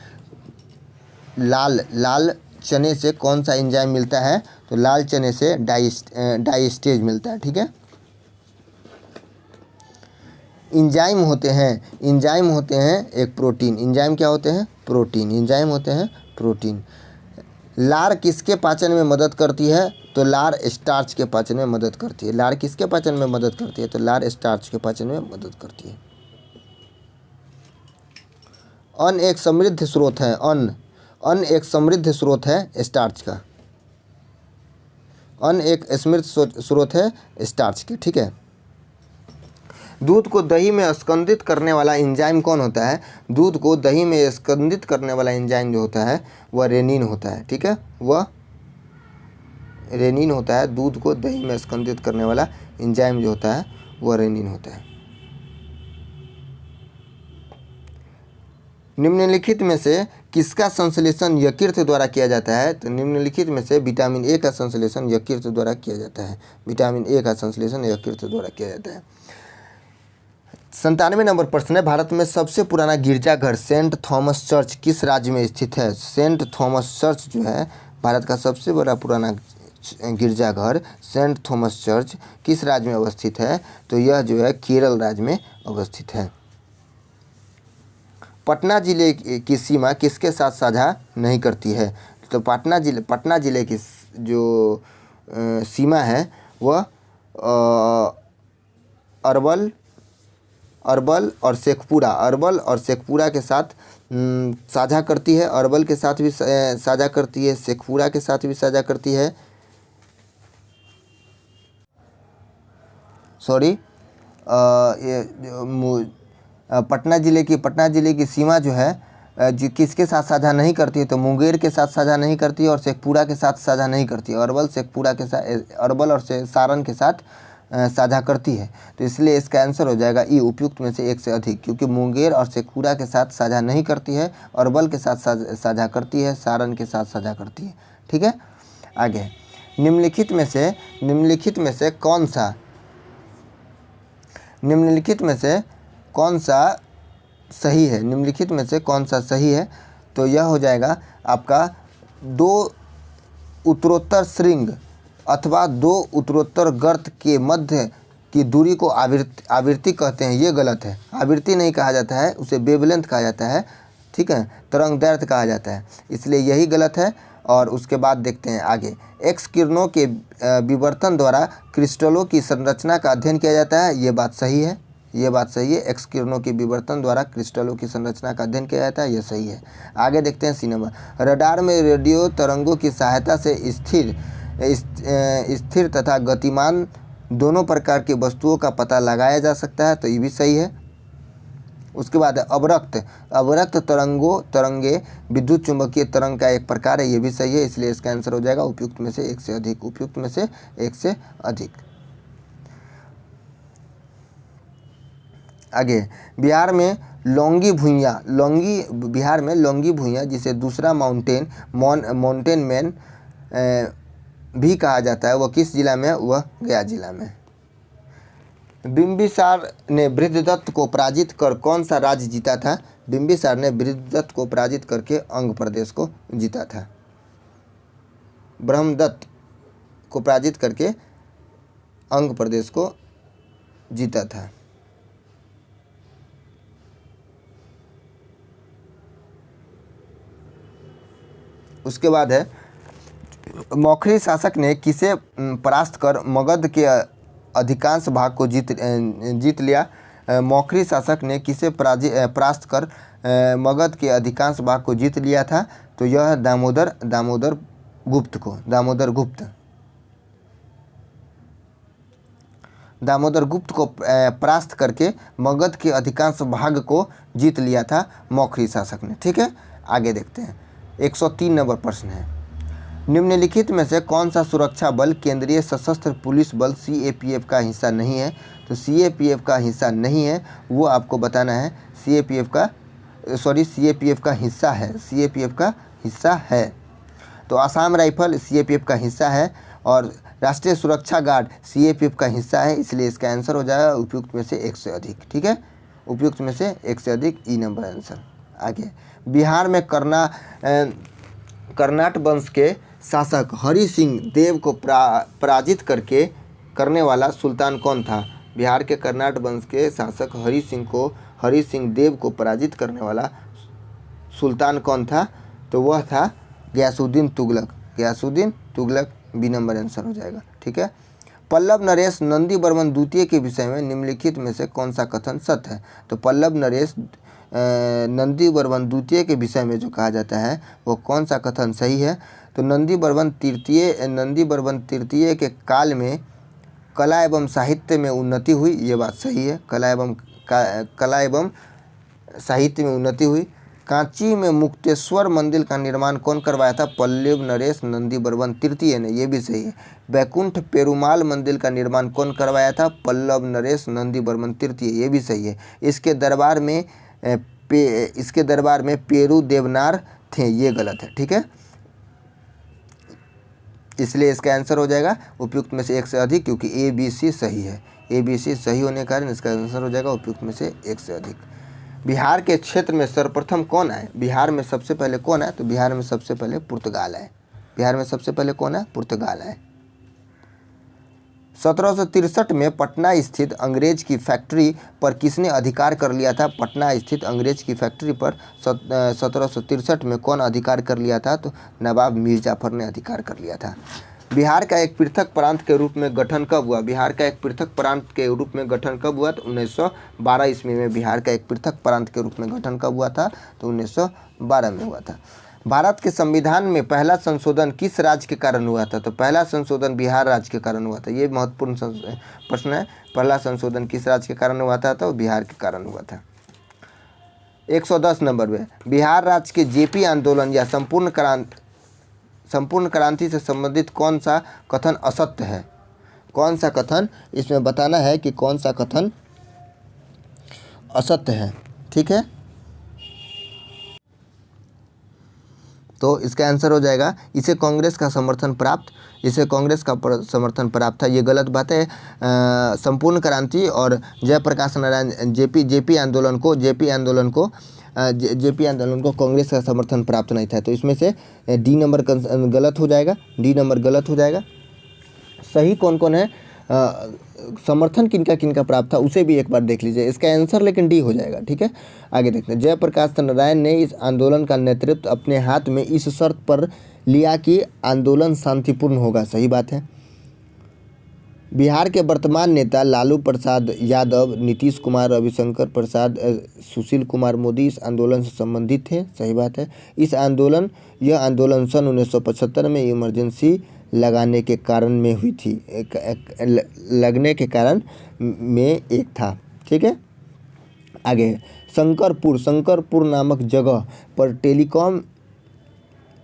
लाल चने से कौन सा एंजाइम मिलता है? तो लाल चने से डाइस्टेज मिलता है, ठीक है। इंजाइम होते हैं, इंजाइम होते हैं एक प्रोटीन। इंजाइम क्या होते हैं? प्रोटीन। इंजाइम होते हैं प्रोटीन। लार किसके पाचन में मदद करती है? तो लार स्टार्च के पाचन में मदद करती है। लार किसके पाचन में मदद करती है? तो लार स्टार्च के पाचन में मदद करती है। अन्न एक समृद्ध स्रोत है। अन्न एक समृद्ध स्रोत है स्टार्च का। अन्न एक समृद्ध स्रोत है स्टार्च के, ठीक है। दूध को दही में स्कंदित करने वाला एंजाइम कौन होता है? दूध को दही में स्कंदित करने वाला एंजाइम जो होता है वह रेनिन होता है, ठीक है। वह रेनिन होता है। दूध को दही में स्कंदित करने वाला एंजाइम जो होता है वह रेनिन होता है। निम्नलिखित में से किसका संश्लेषण यकृत द्वारा किया जाता है? तो निम्नलिखित में से विटामिन ए का संश्लेषण यकृत द्वारा किया जाता है। विटामिन ए का संश्लेषण यकृत द्वारा किया जाता है। 97 नंबर प्रश्न है, भारत में सबसे पुराना गिरजाघर सेंट थॉमस चर्च किस राज्य में स्थित है? सेंट थॉमस चर्च जो है भारत का सबसे बड़ा पुराना गिरजाघर सेंट थॉमस चर्च किस राज्य में अवस्थित है? तो यह जो है केरल राज्य में अवस्थित है। पटना जिले की सीमा किसके साथ साझा नहीं करती है? तो पटना जिले की जो सीमा है वह अरवल और शेखपुरा के साथ साझा करती है। अरवल के साथ भी साझा करती है, शेखपुरा के साथ भी साझा करती है। पटना जिले की सीमा जो है जो किसके साथ साझा नहीं करती है? तो मुंगेर के साथ साझा नहीं करती है और शेखपुरा के साथ साझा नहीं करती है। अरवल और सारण के साथ साझा करती है। तो इसलिए इसका आंसर हो जाएगा ई, उपयुक्त में से एक से अधिक, क्योंकि मुंगेर और शेखपुरा के साथ साझा नहीं करती है, अरवल के साथ साझा करती है, सारण के साथ साझा करती है, ठीक है। आगे, निम्नलिखित में से कौन सा सही है? निम्नलिखित में से कौन सा सही है? तो यह हो जाएगा आपका 2 उत्तरोत्तर श्रृंग अथवा 2 उत्तरोत्तर गर्त के मध्य की दूरी को आवृत्ति कहते हैं। ये गलत है। आवृत्ति नहीं कहा जाता है, उसे वेवलेंथ कहा जाता है, ठीक है। तरंगदैर्घ्य कहा जाता है, इसलिए यही गलत है। और उसके बाद देखते हैं आगे, एक्स किरणों के विवर्तन द्वारा क्रिस्टलों की संरचना का अध्ययन किया जाता है। ये बात सही है। एक्स किरणों के विवर्तन द्वारा क्रिस्टलों की संरचना का अध्ययन किया जाता है, यह सही है। आगे देखते हैं सी नंबर, रडार में रेडियो तरंगों की सहायता से स्थिर तथा गतिमान दोनों प्रकार की वस्तुओं का पता लगाया जा सकता है, तो ये भी सही है। उसके बाद अवरक्त तरंगे विद्युत चुंबकीय तरंग का एक प्रकार है, ये भी सही है। इसलिए इसका आंसर हो जाएगा उपयुक्त में से एक से अधिक। उपयुक्त में से एक से अधिक। आगे, बिहार में लौंगी भुइयां जिसे दूसरा माउंटेन मैन भी कहा जाता है, वह किस जिला में है? वह गया जिला में। बिंबिसार ने बृहद्रथ को पराजित कर कौन सा राज्य जीता था? बिंबिसार ने बृहद्रथ को पराजित करके अंग प्रदेश को जीता था। ब्रह्मदत्त को पराजित करके अंग प्रदेश को जीता था। उसके बाद है, मौखरी शासक ने किसे परास्त कर मगध के अधिकांश भाग को जीत लिया? मौखरी शासक ने किसे परास्त कर मगध के अधिकांश भाग को जीत लिया था? तो यह दामोदर गुप्त को परास्त करके मगध के अधिकांश भाग को जीत लिया था मौखरी शासक ने, ठीक है। आगे देखते हैं, 103 नंबर प्रश्न है, निम्नलिखित में से कौन सा सुरक्षा बल केंद्रीय सशस्त्र पुलिस बल CAPF का हिस्सा नहीं है? तो CAPF का हिस्सा नहीं है, वो आपको बताना है। CAPF का हिस्सा है। CAPF का हिस्सा है। तो आसाम राइफल CAPF का हिस्सा है और राष्ट्रीय सुरक्षा गार्ड CAPF का हिस्सा है, इसलिए इसका आंसर हो जाएगा उपयुक्त में से एक से अधिक, ठीक है। उपयुक्त में से एक से अधिक, ई नंबर आंसर। आगे, बिहार में कर्नाट वंश के शासक हरि सिंह देव को पराजित करने वाला सुल्तान कौन था? बिहार के कर्नाट वंश के शासक हरि सिंह देव को पराजित करने वाला सुल्तान कौन था? तो वह था Ghiyasuddin Tughlaq. Ghiyasuddin Tughlaq B number answer हो जाएगा। ठीक है। पल्लव नरेश नंदी वर्मन द्वितीय के विषय में निम्नलिखित में से कौन सा कथन सत्य है? तो पल्लव नरेश नंदी वर्मन द्वितीय के विषय में जो कहा जाता है वो कौन सा कथन सही है? तो नंदी वर्मन तृतीय के काल में कला एवं साहित्य में उन्नति हुई, ये बात सही है। कला एवं साहित्य में उन्नति हुई। कांची में मुक्तेश्वर मंदिर का निर्माण कौन करवाया था? पल्लव नरेश नंदी वर्मन तृतीय ने, ये भी सही है। बैकुंठ पेरुमाल मंदिर का निर्माण कौन करवाया था? पल्लव नरेश नंदी वर्मन तृतीय, ये भी सही है। इसके दरबार में पेरू देवनार थे, ये गलत है। ठीक है, इसलिए इसका आंसर हो जाएगा उपयुक्त में से एक से अधिक, क्योंकि ए बी सी सही है। ए बी सी सही होने के कारण इसका आंसर हो जाएगा उपयुक्त में से एक से अधिक। बिहार के क्षेत्र में सर्वप्रथम कौन आए? बिहार में सबसे पहले कौन आए? तो बिहार में सबसे पहले पुर्तगाल आए। बिहार में सबसे पहले कौन आए? पुर्तगाल आए। 1763 में पटना स्थित अंग्रेज की फैक्ट्री पर किसने अधिकार कर लिया था? पटना स्थित अंग्रेज की फैक्ट्री पर 1763 में कौन अधिकार कर लिया था? तो नवाब मीर जाफर ने अधिकार कर लिया था। बिहार का एक पृथक प्रांत के रूप में गठन कब हुआ? बिहार का एक पृथक प्रांत के रूप में गठन कब हुआ? तो 1912 ईस्वी में बिहार का एक पृथक प्रांत के रूप में गठन कब हुआ था? तो 1912 में हुआ था। भारत के संविधान में पहला संशोधन किस राज्य के कारण हुआ था? तो पहला संशोधन बिहार राज्य के कारण हुआ था। ये महत्वपूर्ण प्रश्न है। पहला संशोधन किस राज्य के कारण हुआ था? तो बिहार के कारण हुआ था। 110 नंबर में बिहार राज्य के जेपी आंदोलन या संपूर्ण क्रांति से संबंधित कौन सा कथन असत्य है? कौन सा कथन इसमें बताना है कि कौन सा कथन असत्य है। ठीक है, तो इसका आंसर हो जाएगा इसे कांग्रेस का समर्थन प्राप्त था। ये गलत बात है। संपूर्ण क्रांति और जयप्रकाश नारायण जेपी आंदोलन को कांग्रेस का समर्थन प्राप्त नहीं था। तो इसमें से डी नंबर गलत हो जाएगा। डी नंबर गलत हो जाएगा। सही कौन कौन है, समर्थन किनका प्राप्त था उसे भी एक बार देख लीजिए। इसका आंसर लेकिन डी हो जाएगा। ठीक है, आगे देखते हैं। जयप्रकाश नारायण ने इस आंदोलन का नेतृत्व अपने हाथ में इस शर्त पर लिया कि आंदोलन शांतिपूर्ण होगा। सही बात है। बिहार के वर्तमान नेता लालू प्रसाद यादव, नीतीश कुमार, रविशंकर प्रसाद, सुशील कुमार मोदी इस आंदोलन से संबंधित थे। सही बात है। यह आंदोलन सन 1975 में इमरजेंसी लगाने के कारण में हुई थी। लगने के कारण में एक था। ठीक है, आगे शंकरपुर नामक जगह पर टेलीकॉम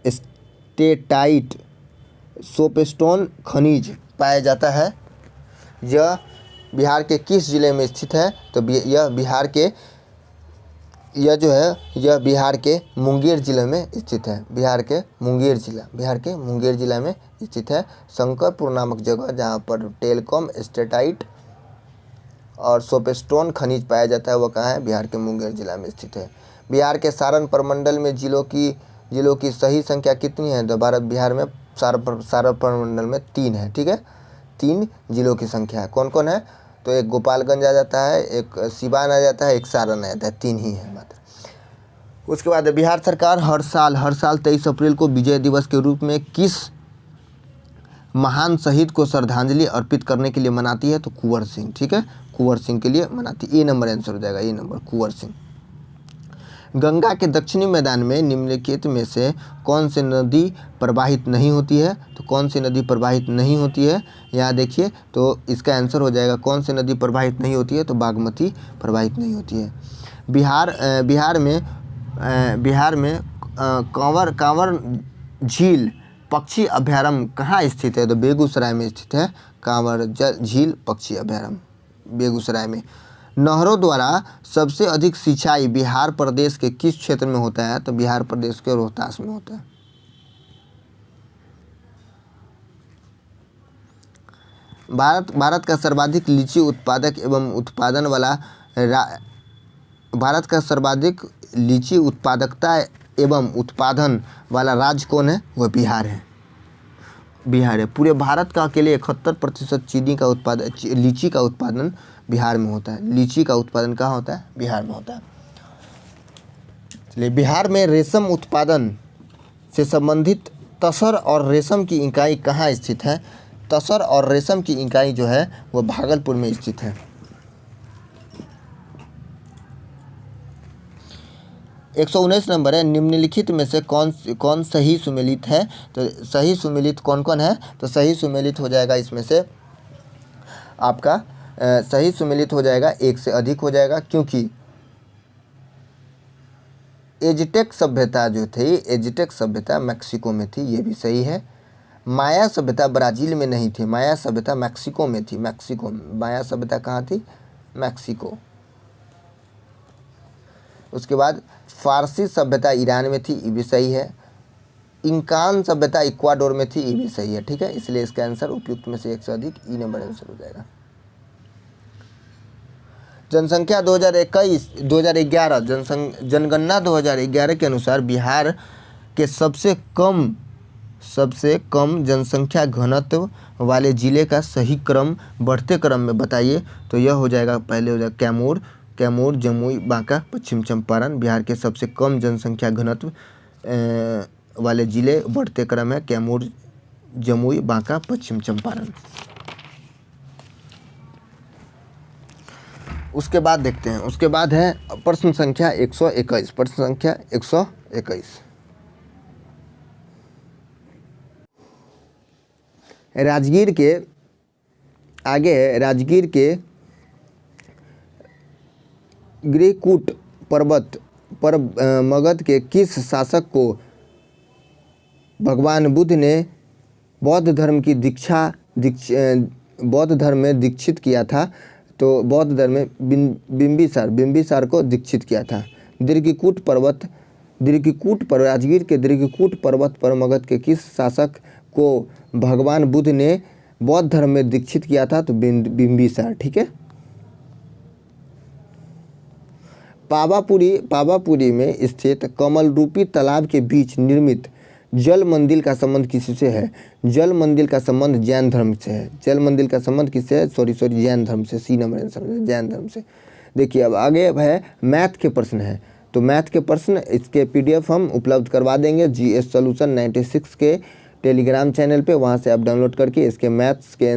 स्टेटाइट सोपस्टोन खनिज पाया जाता है। यह बिहार के किस जिले में स्थित है? तो यह बिहार के मुंगेर जिले में स्थित है। बिहार के मुंगेर जिला में स्थित है शंकरपुर नामक जगह, जहाँ पर टेलीकॉम स्टेटाइट और सोपस्टोन खनिज पाया जाता है। वह कहाँ है? बिहार के मुंगेर जिला में स्थित है। बिहार के सारण प्रमंडल में जिलों की सही संख्या कितनी है? तो बिहार में सारण प्रमंडल में 3 है। ठीक है, 3 जिलों की संख्या है। कौन कौन है? तो एक गोपालगंज आ जाता है, एक सिवान आ जाता है, एक सारण आ जाता है। 3 ही है मात्र। उसके बाद बिहार सरकार हर साल 23 अप्रैल को विजय दिवस के रूप में किस महान शहीद को श्रद्धांजलि अर्पित करने के लिए मनाती है? तो कुंवर सिंह। ठीक है, कुंवर सिंह के लिए मनाती है। ए नंबर आंसर हो जाएगा। ए नंबर कुंवर सिंह। गंगा के दक्षिणी मैदान में निम्नलिखित में से कौन सी नदी प्रवाहित नहीं होती है? तो कौन सी नदी प्रवाहित नहीं होती है? यहाँ देखिए, तो इसका आंसर हो जाएगा कौन सी नदी प्रवाहित नहीं होती है? तो बागमती प्रवाहित नहीं होती है। बिहार में कांवर झील पक्षी अभयारण्य कहाँ स्थित है? तो बेगूसराय में स्थित है कांवर झील पक्षी अभयारण्य, बेगूसराय में। नहरों द्वारा सबसे अधिक सिंचाई बिहार प्रदेश के किस क्षेत्र में होता है? तो बिहार प्रदेश के रोहतास में होता है। भारत का सर्वाधिक लीची उत्पादक एवं उत्पादन वाला भारत का सर्वाधिक लीची उत्पादकता एवं उत्पादन वाला राज्य कौन है? वह बिहार है। पूरे भारत का अकेले 71% लीची का उत्पादन बिहार में होता है। लीची का उत्पादन कहाँ होता है? बिहार में होता है। चलिए, बिहार में रेशम उत्पादन से संबंधित तसर और रेशम की इकाई कहाँ स्थित है? तसर और रेशम की इकाई जो है वो भागलपुर में स्थित है। 119 नंबर है, निम्नलिखित में से कौन सही सुमेलित है? तो सही सुमेलित कौन कौन है? तो सही सुमेलित हो जाएगा इसमें से आपका सही सुमेलित हो जाएगा, एक से अधिक हो जाएगा, क्योंकि एज़टेक सभ्यता जो थी, एज़टेक सभ्यता मैक्सिको में थी, ये भी सही है। माया सभ्यता ब्राज़ील में नहीं थी, माया सभ्यता मैक्सिको में थी। मैक्सिको, माया सभ्यता कहाँ थी? मैक्सिको। उसके बाद फारसी सभ्यता ईरान में थी, ये भी सही है। इंकान सभ्यता इक्वाडोर में थी, ये भी सही है। ठीक है, इसलिए इसका आंसर उपयुक्त में से एक से अधिक ई नंबर आंसर हो जाएगा। जनसंख्या 2011 जनगणना 2011 के अनुसार बिहार के सबसे कम जनसंख्या घनत्व वाले जिले का सही क्रम बढ़ते क्रम में बताइए। तो यह हो जाएगा, पहले हो जाएगा कैमूर, जमुई, बांका, पश्चिम चंपारण। बिहार के सबसे कम जनसंख्या घनत्व वाले जिले बढ़ते क्रम है कैमूर, जमुई, बांका, पश्चिम चंपारण। उसके बाद देखते हैं, उसके बाद है प्रश्न संख्या 121। प्रश्न संख्या 121, राजगीर के आगे है, राजगीर के गृहकूट पर्वत पर मगध के किस शासक को भगवान बुद्ध ने बौद्ध धर्म में दीक्षित किया था? तो बौद्ध धर्म में बिंबिसार को दीक्षित किया था। राजगीर के दीर्घकूट पर्वत पर मगध के किस शासक को भगवान बुद्ध ने बौद्ध धर्म में दीक्षित किया था? तो बिंबिसार। ठीक है। पावापुरी में स्थित कमल रूपी तालाब के बीच निर्मित जल मंदिर का संबंध किससे है? जल मंदिर का संबंध जैन धर्म से है। जल मंदिर का संबंध किससे है? जैन धर्म से। सी नंबर आंसर है, जैन धर्म से। देखिए, अब आगे है मैथ के प्रश्न है। तो मैथ के प्रश्न इसके PDF हम उपलब्ध करवा देंगे GS सॉल्यूशन 96 के टेलीग्राम चैनल पे। वहाँ से आप डाउनलोड करके इसके मैथ्स के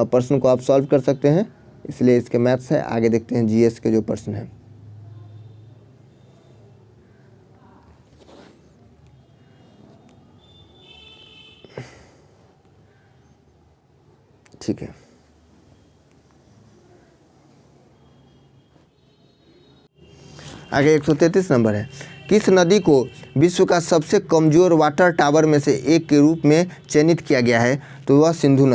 प्रश्न को आप सॉल्व कर सकते हैं। इसलिए इसके मैथ्स है। आगे देखते हैं GS के जो प्रश्न हैं। ठीक है, आगे 133 नंबर है, किस नदी को विश्व का सबसे कमजोर वाटर टावर में से एक के रूप में चयनित किया गया है? तो वह सिंधु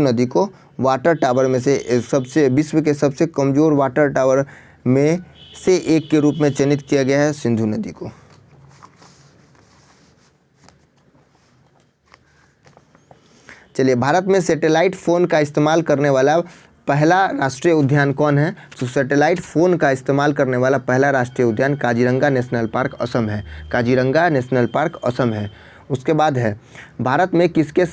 नदी को वाटर टावर में से विश्व के सबसे कमजोर वाटर टावर में से एक के रूप में चयनित किया गया है, सिंधु नदी को। चलिए, भारत में सैटेलाइट फ़ोन का इस्तेमाल करने वाला पहला राष्ट्रीय उद्यान कौन है? तो सैटेलाइट फ़ोन का इस्तेमाल करने वाला पहला राष्ट्रीय उद्यान काजीरंगा नेशनल पार्क असम है। काजीरंगा नेशनल पार्क असम है। उसके बाद है, भारत में किसके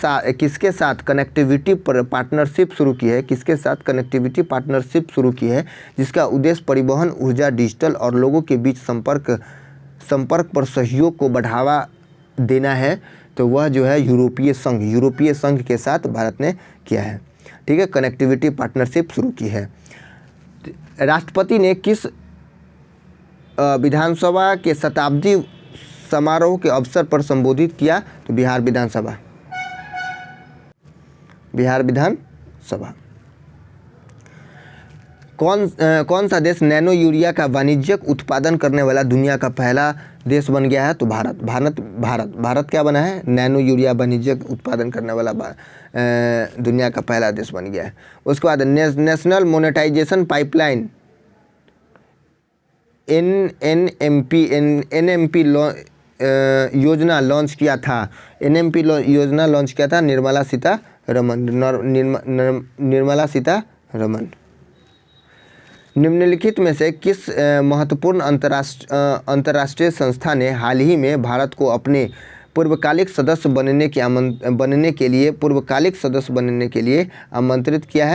साथ कनेक्टिविटी पार्टनरशिप शुरू की है? किसके साथ कनेक्टिविटी पार्टनरशिप शुरू की है जिसका उद्देश्य परिवहन, ऊर्जा, डिजिटल और लोगों के बीच संपर्क पर सहयोग को बढ़ावा देना है? तो वह जो है यूरोपीय संघ के साथ भारत ने किया है। ठीक है, कनेक्टिविटी पार्टनरशिप शुरू की है। राष्ट्रपति ने किस विधानसभा के शताब्दी समारोह के अवसर पर संबोधित किया? तो बिहार विधानसभा। कौन सा देश नैनो यूरिया का वाणिज्यिक उत्पादन करने वाला दुनिया का पहला देश बन गया है? तो भारत क्या बना है? नैनो यूरिया वाणिज्यिक उत्पादन करने वाला दुनिया का पहला देश बन गया है। उसके बाद नेशनल मोनेटाइजेशन पाइपलाइन NMP योजना लॉन्च किया था। NMP योजना लॉन्च किया था निर्मला सीतारमण। निम्नलिखित में से किस महत्वपूर्ण अंतर्राष्ट्रीय संस्था ने हाल ही में भारत को अपने पूर्वकालिक सदस्य बनने के लिए आमंत्रित किया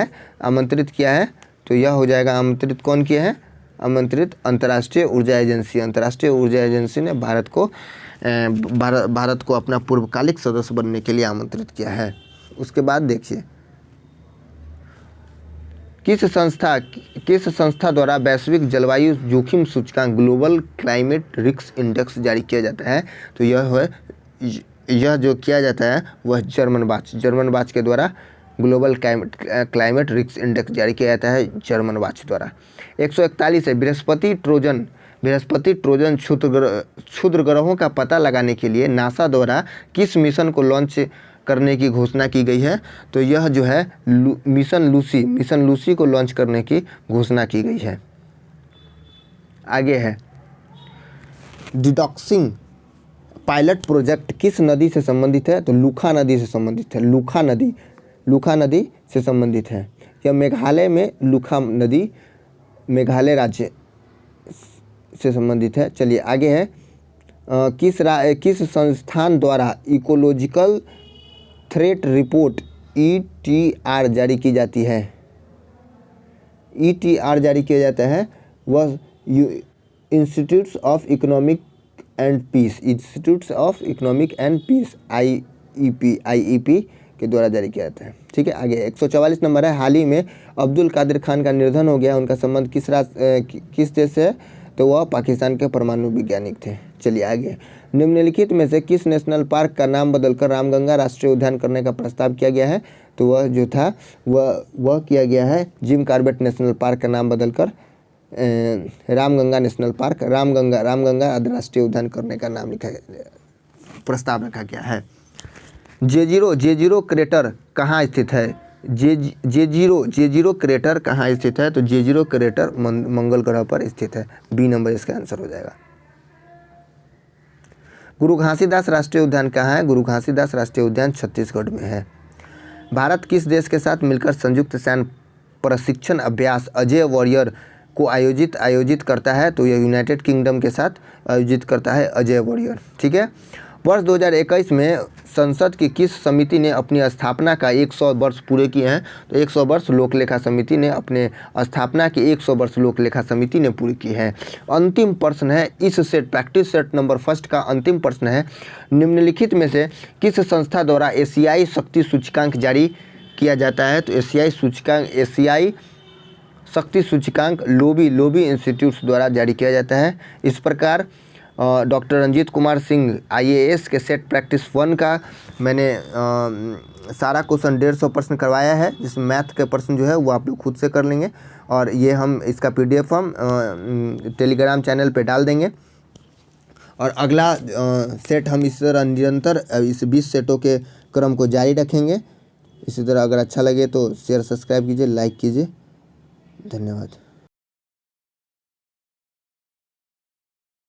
है? तो यह हो जाएगा आमंत्रित कौन किया है? आमंत्रित अंतर्राष्ट्रीय ऊर्जा एजेंसी। अंतर्राष्ट्रीय ऊर्जा एजेंसी ने भारत को अपना पूर्वकालिक सदस्य बनने के लिए आमंत्रित किया है। उसके बाद देखिए किस संस्था द्वारा वैश्विक जलवायु जोखिम सूचकांक ग्लोबल क्लाइमेट रिस्क इंडेक्स जारी किया जाता है? तो यह जो किया जाता है वह जर्मन वाच के द्वारा ग्लोबल क्लाइमेट रिस्क इंडेक्स जारी किया जाता है जर्मन वाच द्वारा। 141 है बृहस्पति ट्रोजन क्षुद्र ग्रहों का पता लगाने के लिए नासा द्वारा किस मिशन को लॉन्च करने की घोषणा की गई है? तो यह जो है मिशन लूसी को लॉन्च करने की घोषणा की गई है। आगे है डिडॉक्सिंग पायलट प्रोजेक्ट किस नदी से संबंधित है? तो लूखा नदी से संबंधित है। लूखा नदी से संबंधित है। यह मेघालय में लूखा नदी मेघालय राज्य से संबंधित है। चलिए आगे है किस संस्थान द्वारा इकोलॉजिकल थ्रेट रिपोर्ट ETR जारी की जाती है? ETR जारी किया जाता है वह institutes of economic and peace IEP के द्वारा जारी किया जाता है। ठीक है। आगे 144 नंबर है हाल ही में अब्दुल कादिर खान का निधन हो गया। उनका संबंध किस देश से है? तो वह पाकिस्तान के परमाणु वैज्ञानिक थे। चलिए आगे निम्नलिखित में से किस नेशनल पार्क का नाम बदलकर रामगंगा राष्ट्रीय उद्यान करने का प्रस्ताव किया गया है? तो वह जो था वह किया गया है जिम कॉर्बेट नेशनल पार्क का नाम बदलकर रामगंगा नेशनल पार्क रामगंगा राष्ट्रीय उद्यान करने का नाम प्रस्ताव रखा गया है। J0 क्रेटर कहाँ स्थित है? J0 क्रेटर कहाँ स्थित है? तो J0 क्रेटर मंगल ग्रह पर स्थित है। बी नंबर इसका आंसर हो जाएगा। गुरु घासीदास राष्ट्रीय उद्यान कहाँ है? गुरु घासीदास राष्ट्रीय उद्यान छत्तीसगढ़ में है। भारत किस देश के साथ मिलकर संयुक्त सैन्य प्रशिक्षण अभ्यास अजय वॉरियर को आयोजित करता है? तो यह यूनाइटेड किंगडम के साथ आयोजित करता है अजय वॉरियर। ठीक है। वर्ष 2021 में संसद की किस समिति ने अपनी स्थापना का 100 वर्ष पूरे किए हैं? तो 100 वर्ष लोकलेखा समिति ने अपने स्थापना के 100 वर्ष लोकलेखा समिति ने पूरी की है। अंतिम प्रश्न है इस set practice set number first का अंतिम प्रश्न है निम्नलिखित में से किस संस्था द्वारा एशियाई शक्ति सूचकांक जारी किया जाता है? तो एशियाई शक्ति सूचकांक लोबी इंस्टीट्यूट्स द्वारा जारी किया जाता है। इस प्रकार डॉक्टर रंजीत कुमार सिंह IAS के सेट प्रैक्टिस 1 का मैंने सारा क्वेश्चन 150 प्रश्न करवाया है, जिसमें मैथ के प्रश्न जो है वो आप लोग खुद से कर लेंगे और ये हम इसका PDF हम टेलीग्राम चैनल पे डाल देंगे। और अगला सेट हम इस तरह निरंतर इस 20 सेटों के क्रम को जारी रखेंगे। इसी तरह अगर अच्छा लगे तो शेयर सब्सक्राइब कीजिए, लाइक कीजिए। धन्यवाद।